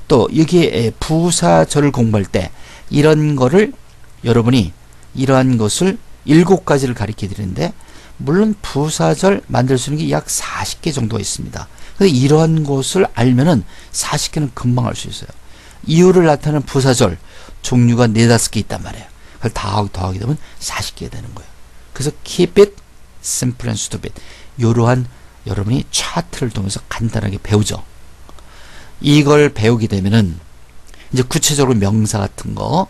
또 여기에 부사절을 공부할 때 이런 거를 여러분이 이러한 것을 7가지를 가르쳐 드리는데 물론 부사절 만들 수 있는 게 약 40개 정도가 있습니다. 근데 이러한 것을 알면은 40개는 금방 할 수 있어요. 이유를 나타내는 부사절 종류가 4, 5개 있단 말이에요. 그걸 다 더하게 되면 40개가 되는 거예요. 그래서 keep it simple and stupid. 이러한 여러분이 차트를 통해서 간단하게 배우죠. 이걸 배우게 되면은 이제 구체적으로 명사 같은 거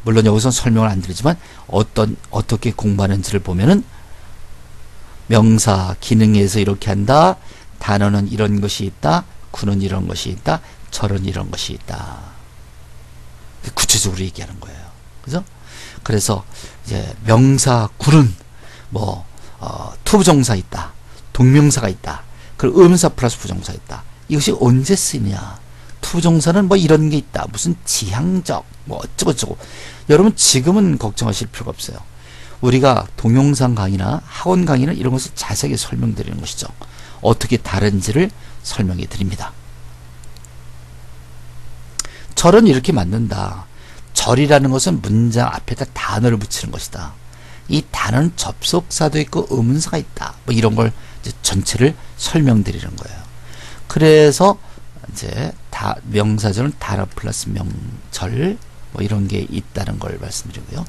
물론 여기서 설명을 안 드리지만 어떻게 공부하는지를 보면은 명사 기능에서 이렇게 한다. 단어는 이런 것이 있다. 구는 이런 것이 있다. 절은 이런 것이 있다. 구체적으로 얘기하는 거예요. 그죠? 그래서 이제 명사 구는 뭐 투부정사 있다. 동명사가 있다. 그리고 의문사 플러스 부정사 있다. 이것이 언제 쓰이냐? 투부정사는 뭐 이런 게 있다. 무슨 지향적 뭐 어쩌고저쩌고. 여러분 지금은 걱정하실 필요가 없어요. 우리가 동영상 강의나 학원 강의는 이런 것을 자세하게 설명드리는 것이죠. 어떻게 다른지를 설명해 드립니다. 절은 이렇게 만든다. 절이라는 것은 문장 앞에다 단어를 붙이는 것이다. 이 단어는 접속사도 있고 의문사가 있다. 뭐 이런 걸 이제 전체를 설명드리는 거예요. 그래서 이제 명사절은 단어 플러스 명절, 뭐 이런 게 있다는 걸 말씀드리고요.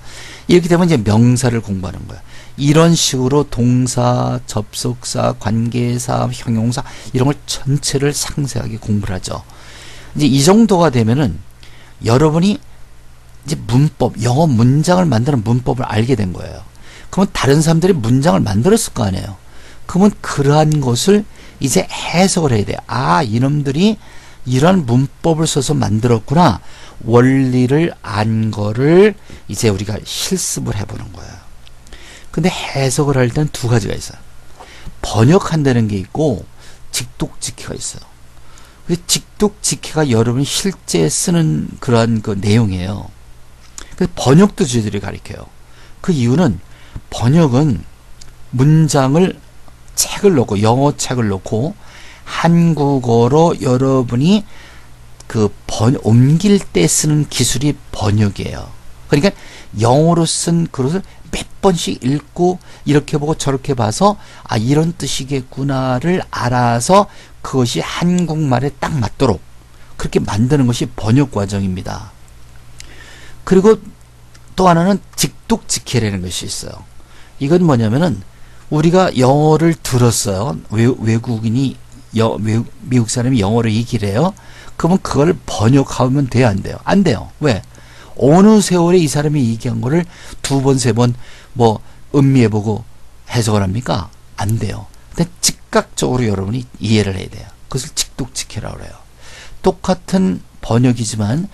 이렇게 되면 이제 명사를 공부하는 거예요. 이런 식으로 동사, 접속사, 관계사, 형용사 이런 걸 전체를 상세하게 공부를 하죠. 이제 이 정도가 되면은 여러분이 이제 문법, 영어 문장을 만드는 문법을 알게 된 거예요. 그러면 다른 사람들이 문장을 만들었을 거 아니에요. 그러면 그러한 것을 이제 해석을 해야 돼요. 아, 이놈들이 이런 문법을 써서 만들었구나. 원리를 안 거를 이제 우리가 실습을 해보는 거예요. 근데 해석을 할 때는 두 가지가 있어요. 번역한다는 게 있고 직독직해가 있어요. 직독직해가 여러분이 실제 쓰는 그러한 그 내용이에요. 그래서 번역도 저희들이 가르쳐요. 그 이유는 번역은 문장을 책을 놓고 영어 책을 놓고 한국어로 여러분이 옮길 때 쓰는 기술이 번역이에요. 그러니까 영어로 쓴 그것을 몇 번씩 읽고 이렇게 보고 저렇게 봐서 아, 이런 뜻이겠구나를 알아서 그것이 한국말에 딱 맞도록 그렇게 만드는 것이 번역 과정입니다. 그리고 또 하나는 직독직해라는 것이 있어요. 이건 뭐냐면은 우리가 영어를 들었어요. 외국인이 미국 사람이 영어를 얘기를 그러면 그걸 번역하면 돼요, 안 돼요? 안 돼요. 왜? 어느 세월에 이 사람이 얘기한 거를 두 번, 세 번 뭐 음미해보고 해석을 합니까? 안 돼요. 근데 즉각적으로 여러분이 이해를 해야 돼요. 그것을 직독직해라고 그래요. 똑같은 번역이지만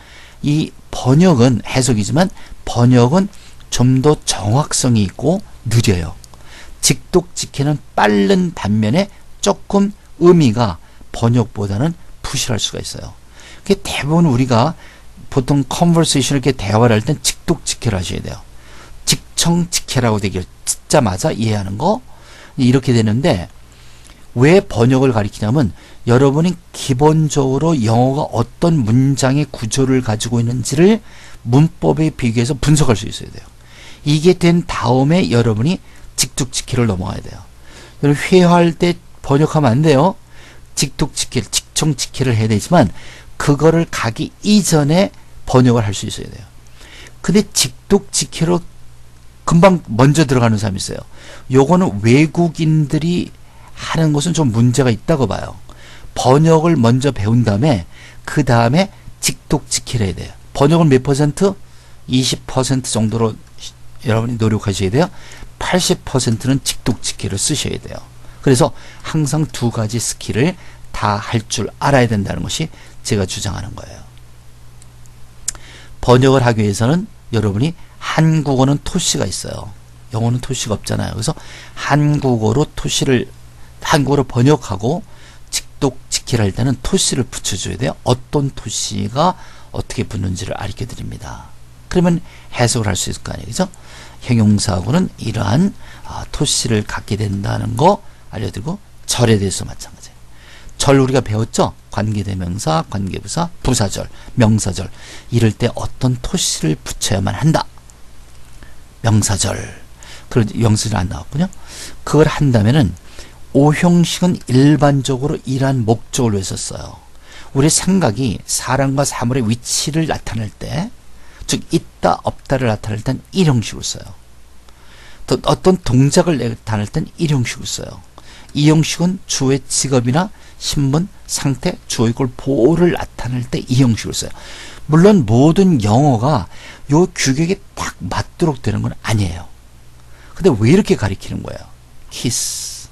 이 번역은 해석이지만 번역은 좀 더 정확성이 있고 느려요. 직독직해는 빠른 반면에 조금 의미가 번역보다는 부실할 수가 있어요. 그게 대부분 우리가 보통 컨버세이션을 이렇게 대화를 할 땐 직독직해를 하셔야 돼요. 직청직해라고 되길 듣자마자 이해하는 거 이렇게 되는데 왜 번역을 가리키냐면 여러분이 기본적으로 영어가 어떤 문장의 구조를 가지고 있는지를 문법에 비교해서 분석할 수 있어야 돼요. 이게 된 다음에 여러분이 직독직해를 넘어가야 돼요. 여러분 회화할 때 번역하면 안 돼요. 직독직해, 직청직해를 해야 되지만 그거를 가기 이전에 번역을 할 수 있어야 돼요. 근데 직독직해로 금방 먼저 들어가는 사람이 있어요. 요거는 외국인들이 하는 것은 좀 문제가 있다고 봐요. 번역을 먼저 배운 다음에 그 다음에 직독직해를 해야 돼요. 번역은 몇 퍼센트? 20% 정도로 여러분이 노력하셔야 돼요. 80%는 직독직해를 쓰셔야 돼요. 그래서 항상 두 가지 스킬을 다 할 줄 알아야 된다는 것이 제가 주장하는 거예요. 번역을 하기 위해서는 여러분이 한국어는 토시가 있어요. 영어는 토시가 없잖아요. 그래서 한국어로 번역하고 직독직해를 할 때는 토시를 붙여줘야 돼요. 어떤 토시가 어떻게 붙는지를 알려 드립니다. 그러면 해석을 할 수 있을 거 아니에요. 그죠? 형용사하고는 이러한 토시를 갖게 된다는 거 알려드리고 절에 대해서 마찬가지예요. 절 우리가 배웠죠? 관계대명사, 관계부사, 부사절, 명사절 이럴 때 어떤 토시를 붙여야만 한다. 명사절. 그런 명사절 안 나왔군요. 그걸 한다면은 오형식은 일반적으로 이러한 목적을 위해서 써요. 우리 생각이 사람과 사물의 위치를 나타낼 때, 즉 있다 없다를 나타낼 땐 일형식을 써요. 또 어떤 동작을 나타낼 땐 일형식을 써요. 이 형식은 주어의 직업이나 신분, 상태, 주어의 꼴, 보호를 나타낼 때 이 형식을 써요. 물론 모든 영어가 요 규격에 딱 맞도록 되는 건 아니에요. 근데 왜 이렇게 가리키는 거예요? 키스.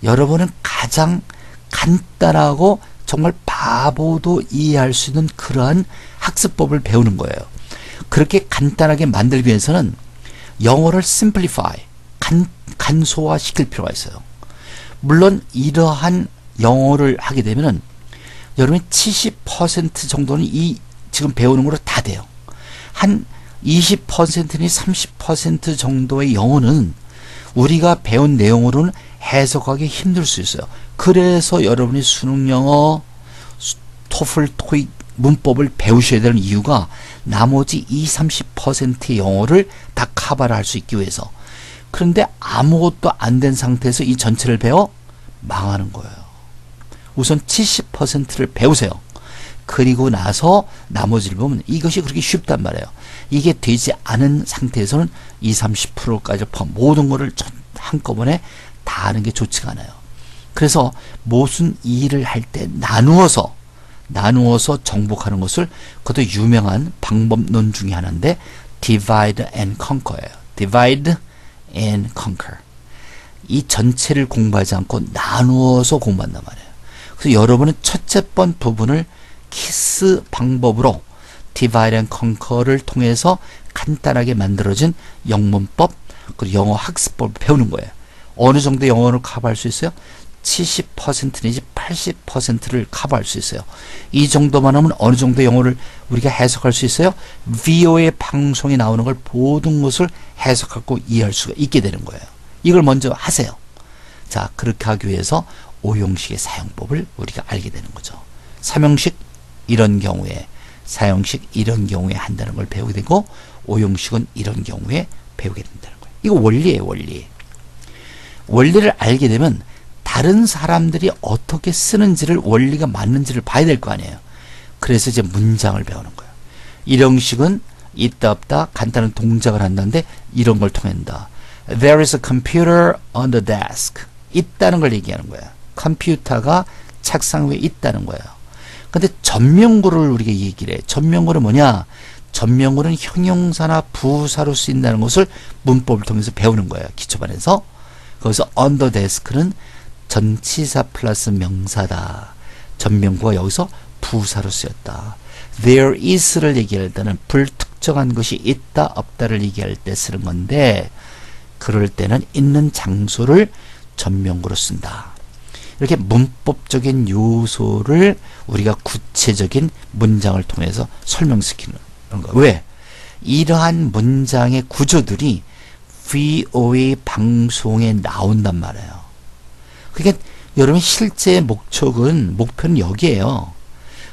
여러분은 가장 간단하고 정말 바보도 이해할 수 있는 그러한 학습법을 배우는 거예요. 그렇게 간단하게 만들기 위해서는 영어를 simplify, 간소화 시킬 필요가 있어요. 물론 이러한 영어를 하게 되면은 여러분이 70% 정도는 이 지금 배우는 거로 다 돼요. 한 20%니 30% 정도의 영어는 우리가 배운 내용으로는 해석하기 힘들 수 있어요. 그래서 여러분이 수능 영어, 토플, 토익 문법을 배우셔야 되는 이유가 나머지 20-30%의 영어를 다 커버를 할 수 있기 위해서. 그런데 아무것도 안 된 상태에서 이 전체를 배워 망하는 거예요. 우선 70%를 배우세요. 그리고 나서 나머지를 보면 이것이 그렇게 쉽단 말이에요. 이게 되지 않은 상태에서는 20, 30%까지 포함 모든 거를 한꺼번에 다 하는 게 좋지가 않아요. 그래서 무슨 일을 할 때 나누어서 정복하는 것을 그것도 유명한 방법론 중에 하나인데 divide and conquer예요. divide and conquer. 이 전체를 공부하지 않고 나누어서 공부한단 말이에요. 그래서 여러분은 첫째 번 부분을 키스 방법으로 divide and conquer를 통해서 간단하게 만들어진 영문법 그리고 영어 학습법을 배우는 거예요. 어느 정도 영어를 커버할 수 있어요? 70% 내지 80%를 커버할 수 있어요. 이 정도만 하면 어느 정도 영어를 우리가 해석할 수 있어요? VOA 방송에 나오는 걸 모든 것을 해석하고 이해할 수가 있게 되는 거예요. 이걸 먼저 하세요. 자, 그렇게 하기 위해서 5형식의 사용법을 우리가 알게 되는 거죠. 3형식 이런 경우에, 4형식 이런 경우에 한다는 걸 배우게 되고 5형식은 이런 경우에 배우게 된다는 거예요. 이거 원리예요, 원리. 원리를 알게 되면 다른 사람들이 어떻게 쓰는지를 원리가 맞는지를 봐야 될 거 아니에요. 그래서 이제 문장을 배우는 거예요. 1형식은 있다 없다 간단한 동작을 한다는데 이런 걸 통한다. There is a computer on the desk. 있다는 걸 얘기하는 거예요. 컴퓨터가 책상 위에 있다는 거예요. 근데 전명구를 우리가 얘기를 해. 전명구는 뭐냐? 전명구는 형용사나 부사로 쓰인다는 것을 문법을 통해서 배우는 거예요. 기초반에서. 거기서 on the desk는 전치사 플러스 명사다. 전명구가 여기서 부사로 쓰였다. There is를 얘기할 때는 불특정한 것이 있다 없다를 얘기할 때 쓰는 건데 그럴 때는 있는 장소를 전명구로 쓴다. 이렇게 문법적인 요소를 우리가 구체적인 문장을 통해서 설명시키는 거예요. 왜? 이러한 문장의 구조들이 VOA 방송에 나온단 말이에요. 그러니까 여러분 실제 목표는 여기에요.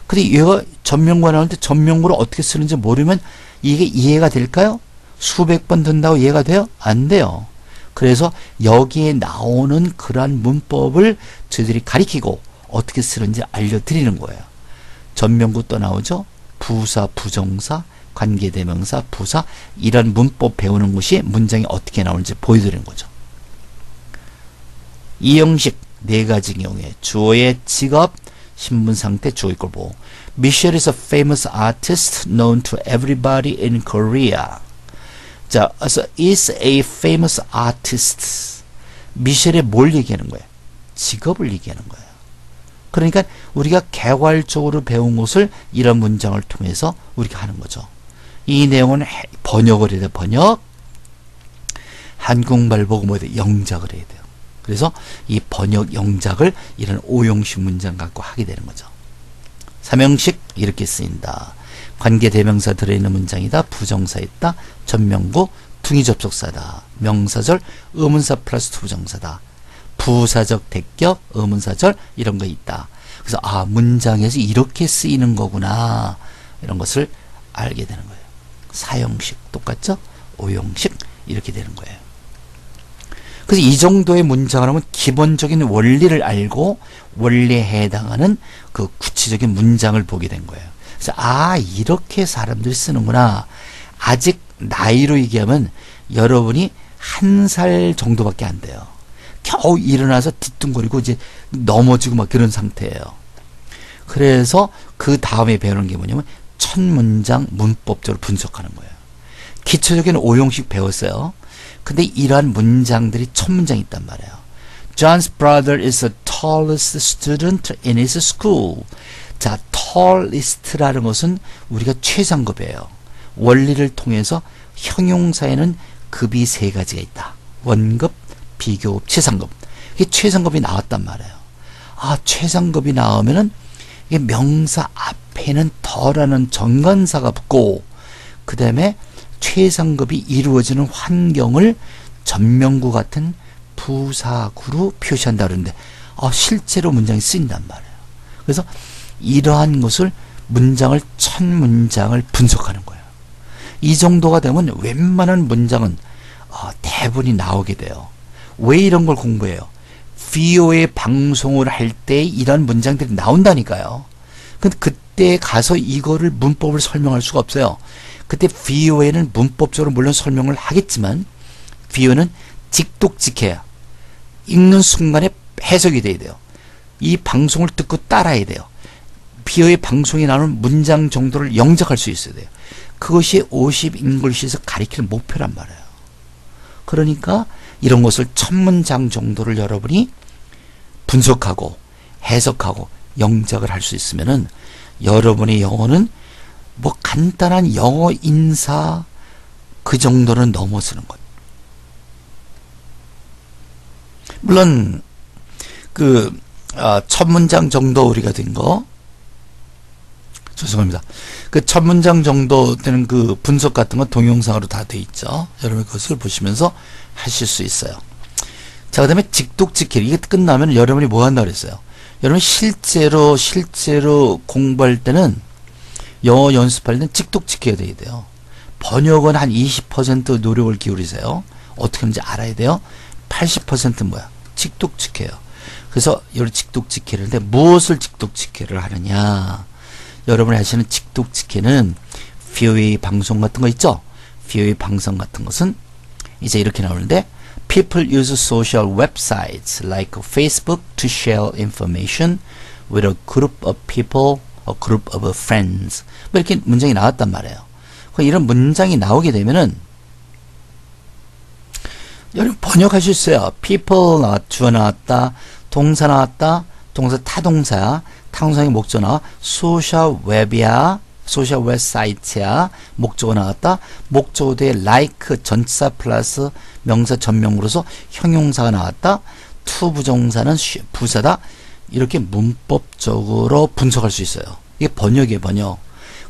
근데 얘가 전명구가 나오는데 전명구를 어떻게 쓰는지 모르면 이게 이해가 될까요? 수백 번 듣는다고 이해가 돼요? 안 돼요. 그래서 여기에 나오는 그러한 문법을 저희들이 가리키고 어떻게 쓰는지 알려드리는 거예요. 전명구 또 나오죠? 부사, 부정사, 관계대명사, 부사 이런 문법 배우는 것이 문장이 어떻게 나오는지 보여드리는 거죠. 이 형식 네 가지 경우에 주어의 직업, 신분 상태, 주어의 걸 보고 Michelle is a famous artist known to everybody in Korea. 자, 그래서 is a famous artist. 미셸의 뭘 얘기하는 거예요? 직업을 얘기하는 거예요. 그러니까 우리가 개괄적으로 배운 것을 이런 문장을 통해서 우리가 하는 거죠. 이 내용은 번역을 해야 돼요. 번역. 한국말 보고 뭐 해야 돼요? 영작을 해야 돼요. 그래서 이 번역 영작을 이런 5형식 문장 갖고 하게 되는 거죠. 3형식 이렇게 쓰인다. 관계대명사 들어있는 문장이다. 부정사 있다. 전명구 둥이접속사다. 명사절 의문사 플러스 부정사다. 부사적 대격 의문사절 이런 거 있다. 그래서 아 문장에서 이렇게 쓰이는 거구나 이런 것을 알게 되는 거예요. 4형식 똑같죠? 5형식 이렇게 되는 거예요. 그래서 이 정도의 문장을 하면 기본적인 원리를 알고 원리에 해당하는 그 구체적인 문장을 보게 된 거예요. 그래서 아 이렇게 사람들이 쓰는구나. 아직 나이로 얘기하면 여러분이 1살 정도밖에 안 돼요. 겨우 일어나서 뒤뚱거리고 이제 넘어지고 막 그런 상태예요. 그래서 그 다음에 배우는 게 뭐냐면 첫 문장 문법적으로 분석하는 거예요. 기초적인 5형식 배웠어요. 근데 이러한 문장들이 첫 문장이 있단 말이에요. John's brother is the tallest student in his school. 자, tallest라는 것은 우리가 최상급이에요. 원리를 통해서 형용사에는 급이 3가지가 있다. 원급, 비교급, 최상급. 이게 최상급이 나왔단 말이에요. 아, 최상급이 나오면은 이게 명사 앞에는 더라는 정관사가 붙고 그 다음에 최상급이 이루어지는 환경을 전명구 같은 부사구로 표시한다 그러는데 실제로 문장이 쓰인단 말이에요. 그래서 이러한 것을 문장을 첫 문장을 분석하는 거예요. 이 정도가 되면 웬만한 문장은 대부분이 나오게 돼요. 왜 이런 걸 공부해요? VOA 방송을 할 때 이런 문장들이 나온다니까요. 근데 그때 가서 이거를 문법을 설명할 수가 없어요. 그때 VOA는 문법적으로 물론 설명을 하겠지만 VOA는 직독직해야 읽는 순간에 해석이 돼야 돼요. 이 방송을 듣고 따라야 돼요. VOA 방송에 나오는 문장 정도를 영작할 수 있어야 돼요. 그것이 50 잉글리시에서 가리키는 목표란 말이에요. 그러니까 이런 것을 1000문장 정도를 여러분이 분석하고 해석하고 영작을 할 수 있으면은 여러분의 영어는 뭐 간단한 영어 인사 그 정도는 넘어서는 거예요. 물론 그 1000문장 정도 우리가 된 거 죄송합니다. 그 1000문장 정도 되는 그 분석 같은 건 동영상으로 다 돼 있죠. 여러분 그것을 보시면서 하실 수 있어요. 자, 그 다음에 직독직해. 이게 끝나면 여러분이 뭐 한다고 그랬어요? 여러분 실제로 공부할 때는 영어 연습할 때는 직독직해야 돼요. 번역은 한 20% 노력을 기울이세요. 어떻게 하는지 알아야 돼요. 80%는 뭐야? 직독직해요. 그래서 여러분 직독직해를 하는데 무엇을 직독직해를 하느냐? 여러분이 하시는 직독직해는 VOA 방송 같은 거 있죠? VOA 방송 같은 것은 이제 이렇게 나오는데 People use social websites like Facebook to share information with a group of people, a group of friends. 뭐 이렇게 문장이 나왔단 말이에요. 이런 문장이 나오게 되면은 여러분 번역할 수 있어요. people 주어 나왔다, 동사 나왔다, 동사 타동사야, 타동사의 목적 나와, 소셜 웹이야, 소셜 웹사이트야, 목적어 나왔다, 목적어 뒤에 like 전치사 플러스 명사 전명으로서 형용사가 나왔다, to 부정사는 부사다. 이렇게 문법적으로 분석할 수 있어요. 이게 번역이에요, 번역.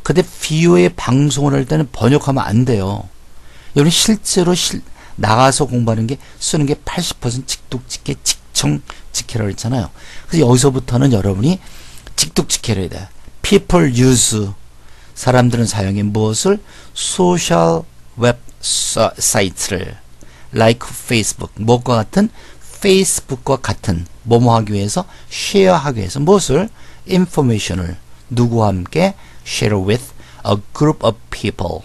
근데 VOA 방송을 할 때는 번역하면 안 돼요. 여러분 실제로 나가서 공부하는 게 쓰는 게 80% 직독직해, 직청직해라고 했잖아요. 그래서 여기서부터는 여러분이 직독직해를 해야 돼요. People use, 사람들은 사용해 무엇을? 소셜 웹사이트를 like Facebook, 뭐과 같은? 페이스북과 같은 뭐뭐 하기 위해서, 쉐어하기 위해서 무엇을? information을 누구와 함께? share with a group of people,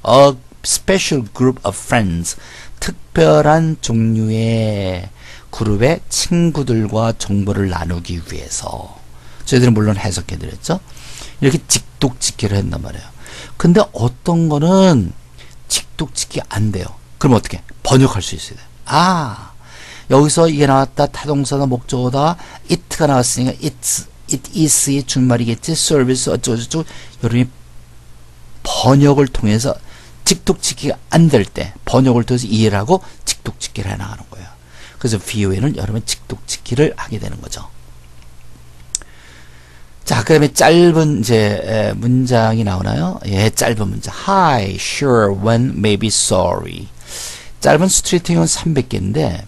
a special group of friends, 특별한 종류의 그룹의 친구들과 정보를 나누기 위해서. 저희들은 물론 해석해드렸죠. 이렇게 직독직해를 한단 말이에요. 근데 어떤 거는 직독직해 안 돼요. 그럼 어떻게? 번역할 수 있어야 돼요. 아, 여기서 이게 나왔다, 타동사다, 목적어다, it가 나왔으니까 it is의 준말이겠지, service 어쩌고저쩌고. 여러분이 번역을 통해서 직독직해가 안 될 때 번역을 통해서 이해를 하고 직독직해를 해나가는 거예요. 그래서 VOA는 여러분 직독직해를 하게 되는 거죠. 자, 그 다음에 짧은 이제 문장이 나오나요? 예, 짧은 문장. Hi, sure, when, maybe, sorry. 짧은 스트레이트형은 300개인데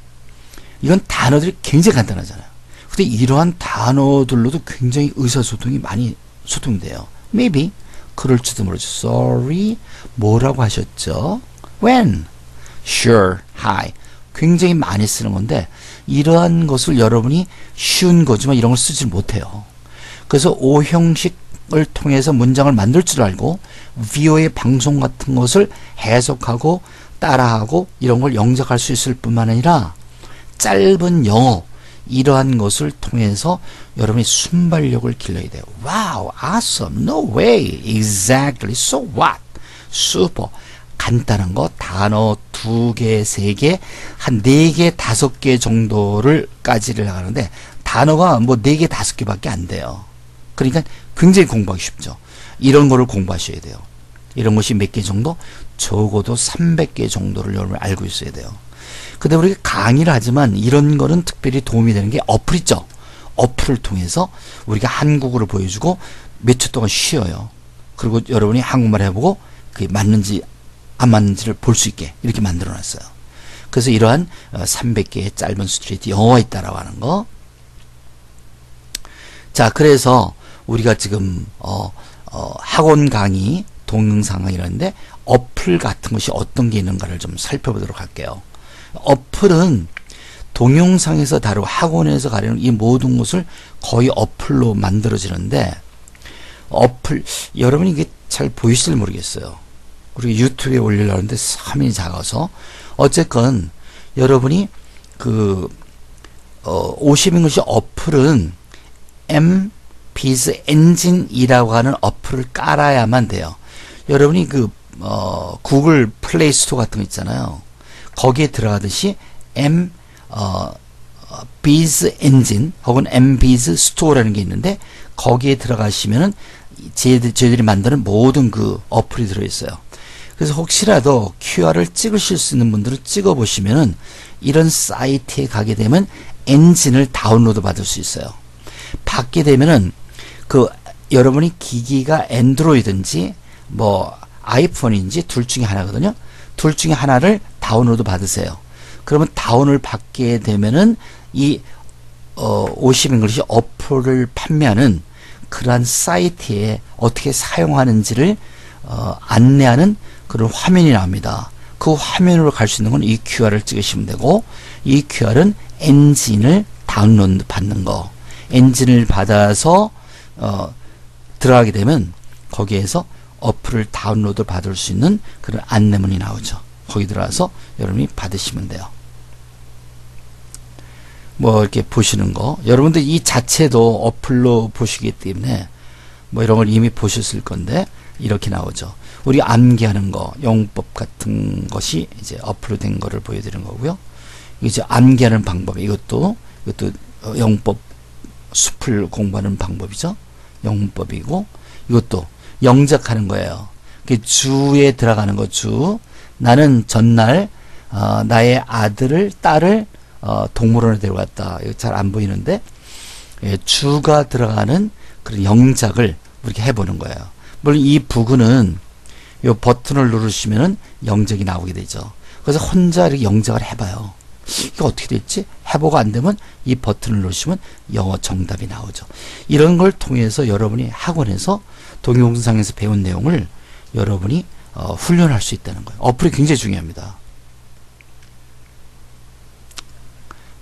이건 단어들이 굉장히 간단하잖아요. 근데 이러한 단어들로도 굉장히 의사소통이 많이 소통돼요. Maybe, 그럴지도 모르죠. Sorry, 뭐라고 하셨죠? When, sure, hi. 굉장히 많이 쓰는 건데 이러한 것을 여러분이 쉬운 거지만 이런 걸 쓰지 못해요. 그래서 오형식을 통해서 문장을 만들 줄 알고 VOA 방송 같은 것을 해석하고 따라하고 이런 걸 영작할 수 있을 뿐만 아니라 짧은 영어 이러한 것을 통해서 여러분이 순발력을 길러야 돼요. Wow, awesome, no way, exactly, so what, super. 간단한 거 단어 2개, 3개, 한 4개, 5개 정도를 까지를 나가는데 단어가 뭐 4개, 5개밖에 안 돼요. 그러니까 굉장히 공부하기 쉽죠. 이런 거를 공부하셔야 돼요. 이런 것이 몇 개 정도? 적어도 300개 정도를 여러분 알고 있어야 돼요. 근데 우리가 강의를 하지만 이런 거는 특별히 도움이 되는 게 어플 있죠. 어플을 통해서 우리가 한국어를 보여주고 몇 초 동안 쉬어요. 그리고 여러분이 한국말 해보고 그게 맞는지 안 맞는지를 볼 수 있게 이렇게 만들어 놨어요. 그래서 이러한 300개의 짧은 스트레이트 영어가 있다라고 하는 거. 자, 그래서 우리가 지금 학원 강의, 동영상 강의라는데 어플 같은 것이 어떤 게 있는가를 좀 살펴보도록 할게요. 어플은 동영상에서 다루고 학원에서 가르는 이 모든 것을 거의 어플로 만들어지는데 어플, 여러분이 이게 잘 보이실지 모르겠어요. 우리 유튜브에 올리려고 하는데 화면이 작아서. 어쨌건 여러분이 그 50잉글리시 어플은 MBiz 엔진이라고 하는 어플을 깔아야만 돼요. 여러분이 그 구글 플레이 스토어 같은 거 있잖아요. 거기에 들어가듯이 Biz 엔진 혹은 MBiz 스토어라는 게 있는데 거기에 들어가시면은 저희들이 만드는 모든 그 어플이 들어있어요. 그래서 혹시라도 QR을 찍으실 수 있는 분들은 찍어 보시면은 이런 사이트에 가게 되면 엔진을 다운로드 받을 수 있어요. 받게 되면은 그 여러분이 기기가 엔드로이드인지 뭐 아이폰인지 둘 중에 하나거든요. 둘 중에 하나를 다운로드 받으세요. 그러면 다운을 받게 되면은 이 50잉글리시 어플을 판매하는 그러한 사이트에 어떻게 사용하는지를 안내하는 그런 화면이 나옵니다. 그 화면으로 갈 수 있는 건 이 QR을 찍으시면 되고, 이 QR은 엔진을 다운로드 받는 거. 엔진을 받아서 들어가게 되면 거기에서 어플을 다운로드 받을 수 있는 그런 안내문이 나오죠. 거기 들어가서 여러분이 받으시면 돼요. 뭐 이렇게 보시는 거, 여러분들 이 자체도 어플로 보시기 때문에 뭐 이런 걸 이미 보셨을 건데 이렇게 나오죠. 우리 암기하는 거, 영법 같은 것이 이제 어플로 된 거를 보여드리는 거고요. 이제 암기하는 방법, 이것도 영법 숲을 공부하는 방법이죠. 영법이고, 이것도 영작하는 거예요. 주에 들어가는 거, 주. 나는 전날 나의 아들을, 딸을 동물원에 데려갔다. 이거 잘 안 보이는데, 예, 주가 들어가는 그런 영작을 이렇게 해보는 거예요. 물론 이 부근은 이 버튼을 누르시면은 영작이 나오게 되죠. 그래서 혼자 이렇게 영작을 해봐요. 이게 어떻게 될지 해보고 안 되면 이 버튼을 누르시면 영어 정답이 나오죠. 이런 걸 통해서 여러분이 학원에서 동영상에서 배운 내용을 여러분이 훈련할 수 있다는 거예요. 어플이 굉장히 중요합니다.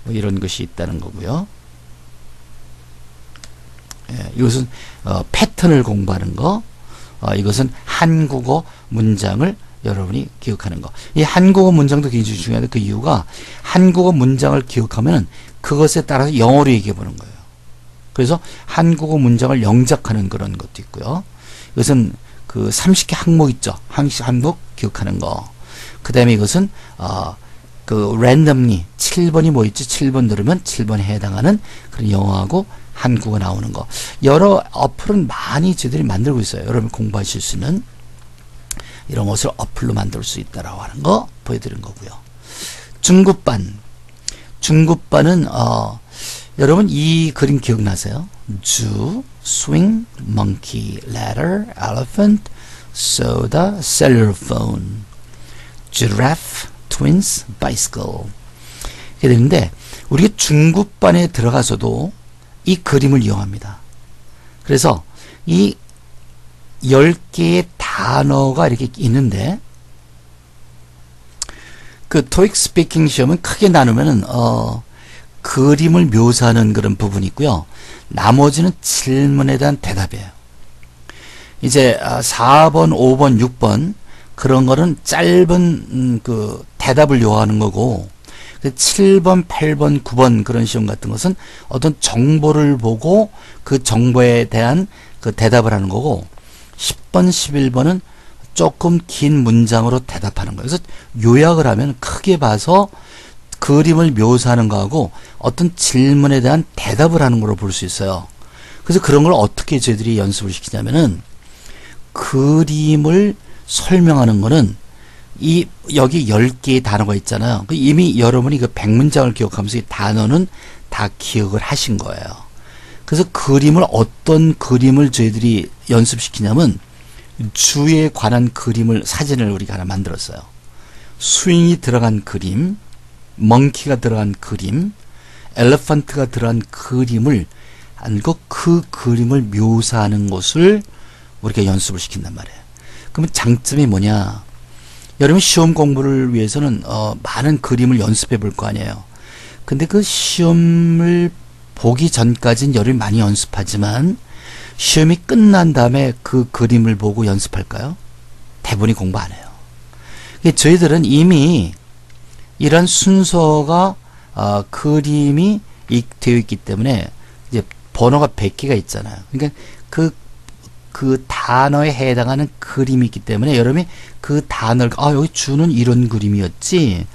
뭐 이런 것이 있다는 거고요. 예, 이것은 패턴을 공부하는 거. 이것은 한국어 문장을 여러분이 기억하는 거. 이 한국어 문장도 굉장히 중요한데 그 이유가 한국어 문장을 기억하면 그것에 따라서 영어로 얘기해 보는 거예요. 그래서 한국어 문장을 영작하는 그런 것도 있고요. 이것은 그 30개 항목 있죠. 30개 항목 기억하는 거. 그 다음에 이것은 그 랜덤리 7번이 뭐 있지? 7번 누르면 7번에 해당하는 그런 영어하고 한국어 나오는 거. 여러 어플은 많이 저희들이 만들고 있어요. 여러분 공부하실 수 있는 이런 것을 어플로 만들 수 있다라고 하는 거 보여드린 거고요. 중급반. 중급반은 여러분 이 그림 기억나세요? 주, swing, monkey, ladder, elephant, soda, cellular phone, giraffe, twins, bicycle. 이렇게 되는데 우리가 중급반에 들어가서도 이 그림을 이용합니다. 그래서 이 10개의 단어가 이렇게 있는데 그 토익 스피킹 시험은 크게 나누면은 그림을 묘사하는 그런 부분이 있고요. 나머지는 질문에 대한 대답이에요. 이제 4번, 5번, 6번 그런 거는 짧은 그 대답을 요하는 거고 7번, 8번, 9번 그런 시험 같은 것은 어떤 정보를 보고 그 정보에 대한 그 대답을 하는 거고 10번, 11번은 조금 긴 문장으로 대답하는 거예요. 그래서 요약을 하면 크게 봐서 그림을 묘사하는 거하고 어떤 질문에 대한 대답을 하는 걸로 볼 수 있어요. 그래서 그런 걸 어떻게 저희들이 연습을 시키냐면은 그림을 설명하는 거는 여기 10개의 단어가 있잖아요. 이미 여러분이 그 100문장을 기억하면서 이 단어는 다 기억을 하신 거예요. 그래서 어떤 그림을 저희들이 연습시키냐면 주에 관한 사진을 우리가 하나 만들었어요. 스윙이 들어간 그림, 멍키가 들어간 그림, 엘레펀트가 들어간 그림을 안고 그 그림을 묘사하는 것을 우리가 연습을 시킨단 말이에요. 그러면 장점이 뭐냐? 여러분 시험 공부를 위해서는 많은 그림을 연습해 볼 거 아니에요. 근데 그 시험을 보기 전까지는 여러분이 많이 연습하지만 시험이 끝난 다음에 그 그림을 보고 연습할까요? 대부분이 공부 안 해요. 저희들은 이미 이런 순서가 그림이 되어 있기 때문에 이제 번호가 100개가 있잖아요. 그러니까 그 단어에 해당하는 그림이 있기 때문에 여러분이 그 단어를 여기 주는 이런 그림이었지,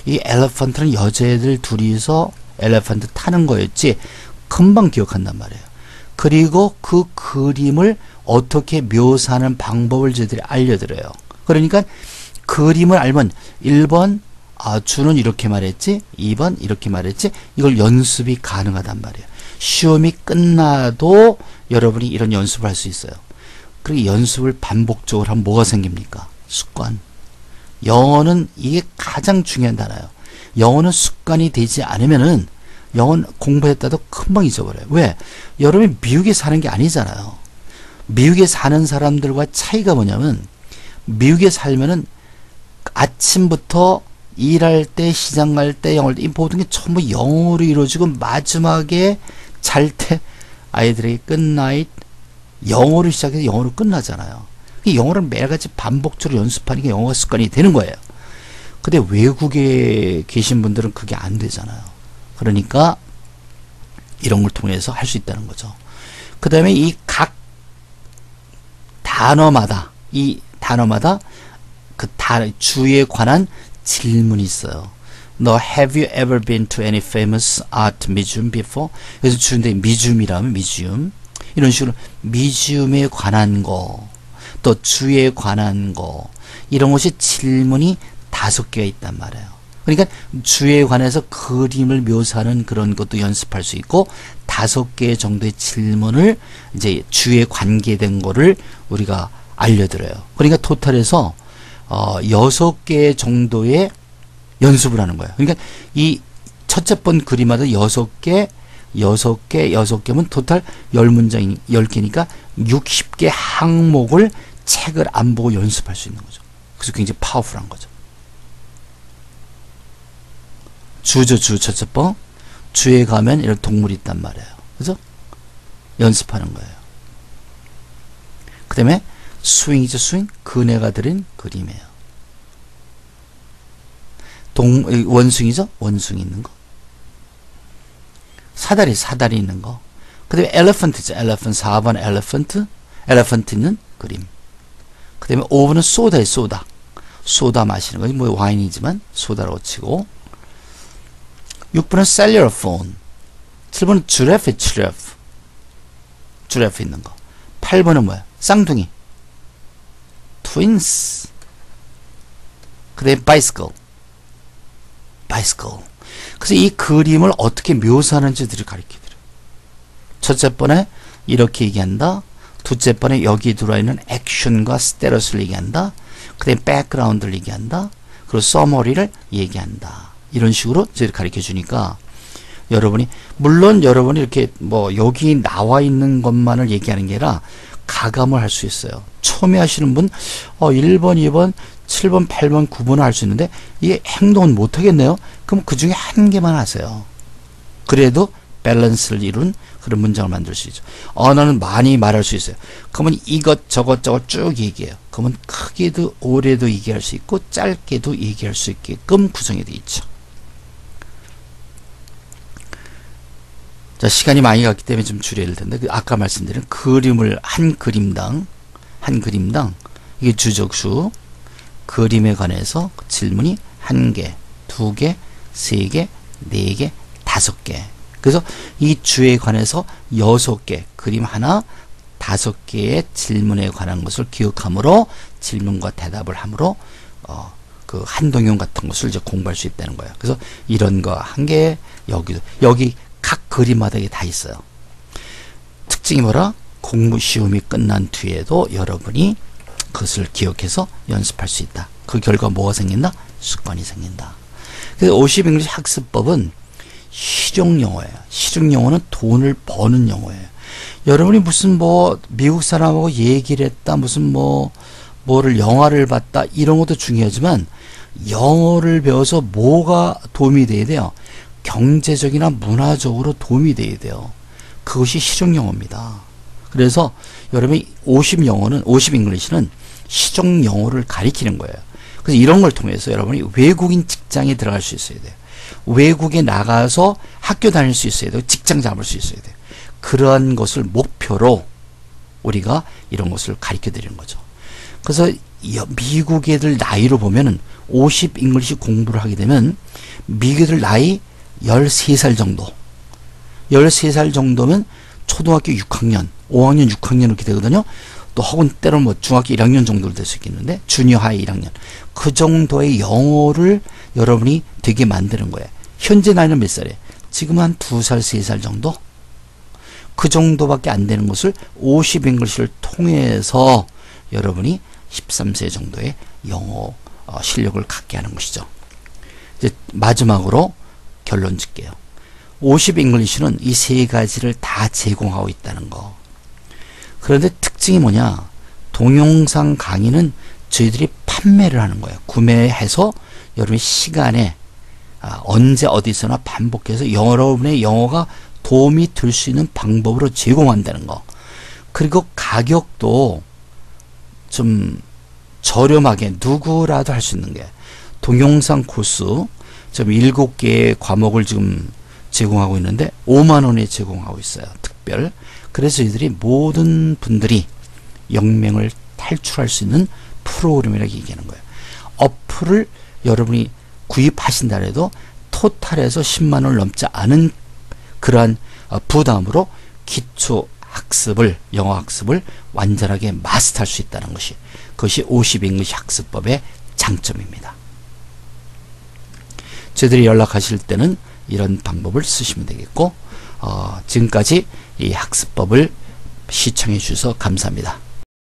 이 엘레펀트는 여자애들 둘이서 엘레펀트 타는 거였지, 금방 기억한단 말이에요. 그리고 그 그림을 어떻게 묘사하는 방법을 저희들이 알려드려요. 그러니까 그림을 알면 1번 주는 이렇게 말했지, 2번 이렇게 말했지, 이걸 연습이 가능하단 말이에요. 시험이 끝나도 여러분이 이런 연습을 할 수 있어요. 그리고 연습을 반복적으로 하면 뭐가 생깁니까? 습관. 영어는 이게 가장 중요한 단어예요. 영어는 습관이 되지 않으면은 영어는 공부했다도 금방 잊어버려요. 왜? 여러분이 미국에 사는 게 아니잖아요. 미국에 사는 사람들과 차이가 뭐냐면, 미국에 살면은 아침부터 일할 때, 시장 갈 때, 영어를 이 모든 게 전부 영어로 이루어지고, 마지막에 잘 때 아이들에게 굿나잇 영어로 시작해서 영어로 끝나잖아요. 영어를 매일같이 반복적으로 연습하는 게 영어가 습관이 되는 거예요. 근데 외국에 계신 분들은 그게 안 되잖아요. 그러니까 이런 걸 통해서 할 수 있다는 거죠. 그 다음에 이 각 단어마다 그 주에 관한 질문이 있어요. 너 have you ever been to any famous art museum before? 그래서 주인데 미주움이라면 미주움, 이런 식으로 미주움에 관한 거, 또 주에 관한 거, 이런 것이 질문이 5개가 있단 말이에요. 그러니까 주에 관해서 그림을 묘사하는 그런 것도 연습할 수 있고, 5개 정도의 질문을 이제 주에 관계된 거를 우리가 알려드려요. 그러니까 토탈에서 6개 정도의 연습을 하는 거예요. 그러니까 이 첫째 번 그림마다 6개면 토탈 10문장, 10개니까 60개 항목을 책을 안 보고 연습할 수 있는 거죠. 그래서 굉장히 파워풀한 거죠. 주 첫째 번. 주에 가면 이런 동물이 있단 말이에요. 그래서 연습하는 거예요. 그 다음에 스윙이죠, 스윙. 그네가 그린 그림이에요. 원숭이죠, 원숭이 있는 거. 사다리 있는 거. 그 다음에 엘레펀트죠, 엘레펀트. 4번 엘레펀트. 엘레펀트 있는 그림. 그 다음에 5번은 소다예요, 소다. 소다 마시는 거지, 뭐 와인이지만 소다라고 치고. 6번은 셀러폰. 7번은 주레프 있는 거. 8번은 뭐야? 쌍둥이. 트윈스. 그 다음에 바이스클. 그래서 이 그림을 어떻게 묘사하는지들을 가르쳐드려요. 첫째 번에 이렇게 얘기한다. 둘째 번에 여기 들어와 있는 액션과 스테러스를 얘기한다. 그 다음에 백그라운드를 얘기한다. 그리고 서머리를 얘기한다. 이런 식으로 저희를 가르쳐 주니까 여러분이, 물론 여러분이 이렇게 뭐 여기 나와 있는 것만을 얘기하는 게 아니라 가감을 할 수 있어요. 처음에 하시는 분 1번, 2번, 7번, 8번, 9번을 할 수 있는데 이게 행동은 못 하겠네요. 그럼 그 중에 한 개만 하세요. 그래도 밸런스를 이룬 그런 문장을 만들 수 있죠. 언어는 많이 말할 수 있어요. 그러면 이것저것 쭉 얘기해요. 그러면 크게도 오래도 얘기할 수 있고 짧게도 얘기할 수 있게끔 구성이 되어 있죠. 자, 시간이 많이 갔기 때문에 좀 줄여야 될 텐데, 아까 말씀드린 그림을 한 그림당 이게 주적수, 그림에 관해서 질문이 1개, 2개, 3개, 4개, 5개. 그래서 이 주에 관해서 6개, 그림 하나, 5개의 질문에 관한 것을 기억함으로 질문과 대답을 함으로 그 한동용 같은 것을 이제 공부할 수 있다는 거예요. 그래서 이런 거 한 개, 여기 각 그림마다 이게 다 있어요. 특징이 뭐라? 공부 시험이 끝난 뒤에도 여러분이 그것을 기억해서 연습할 수 있다. 그 결과 뭐가 생긴다? 습관이 생긴다. 그래서 50 잉글리시 학습법은 실용영어예요. 실용영어는 돈을 버는 영어예요. 여러분이 무슨 뭐 미국 사람하고 얘기를 했다, 무슨 뭐를 영화를 봤다, 이런 것도 중요하지만 영어를 배워서 뭐가 도움이 돼야 돼요? 경제적이나 문화적으로 도움이 돼야 돼요. 그것이 실용영어입니다. 그래서 여러분이 50 영어는 50 잉글리시는 시종 영어를 가리키는 거예요. 그래서 이런 걸 통해서 여러분이 외국인 직장에 들어갈 수 있어야 돼요. 외국에 나가서 학교 다닐 수 있어야 돼요. 직장 잡을 수 있어야 돼요. 그러한 것을 목표로 우리가 이런 것을 가르쳐 드리는 거죠. 그래서 미국 애들 나이로 보면은 50 잉글리시 공부를 하게 되면 미국 애들 나이 13살 정도. 13살 정도면 초등학교 6학년, 5학년, 6학년 이렇게 되거든요. 또 혹은 때로는 뭐 중학교 1학년 정도로 될 수 있겠는데 주니어 하이 1학년. 그 정도의 영어를 여러분이 되게 만드는 거예요. 현재 나이는 몇 살이에요? 지금 한 2살, 3살 정도? 그 정도밖에 안 되는 것을 50 잉글리시를 통해서 여러분이 13세 정도의 영어 실력을 갖게 하는 것이죠. 이제 마지막으로 결론 짓게요. 50 잉글리시는 이 세 가지를 다 제공하고 있다는 거. 그런데 특징이 뭐냐? 동영상 강의는 저희들이 판매를 하는 거예요. 구매해서 여러분의 시간에 언제 어디서나 반복해서 여러분의 영어가 도움이 될 수 있는 방법으로 제공한다는 거. 그리고 가격도 좀 저렴하게 누구라도 할 수 있는 게 동영상 코스 좀 7개의 과목을 지금 제공하고 있는데 5만 원에 제공하고 있어요. 특별. 그래서 이들이 모든 분들이 영맹을 탈출할 수 있는 프로그램이라고 얘기하는 거예요. 어플을 여러분이 구입하신다 해도 토탈에서 10만 원을 넘지 않은 그러한 부담으로 기초 학습을, 영어 학습을 완전하게 마스터할 수 있다는 것이, 그것이 50 잉글리시 학습법의 장점입니다. 저희들이 연락하실 때는 이런 방법을 쓰시면 되겠고, 지금까지 이 학습법을 시청해 주셔서 감사합니다.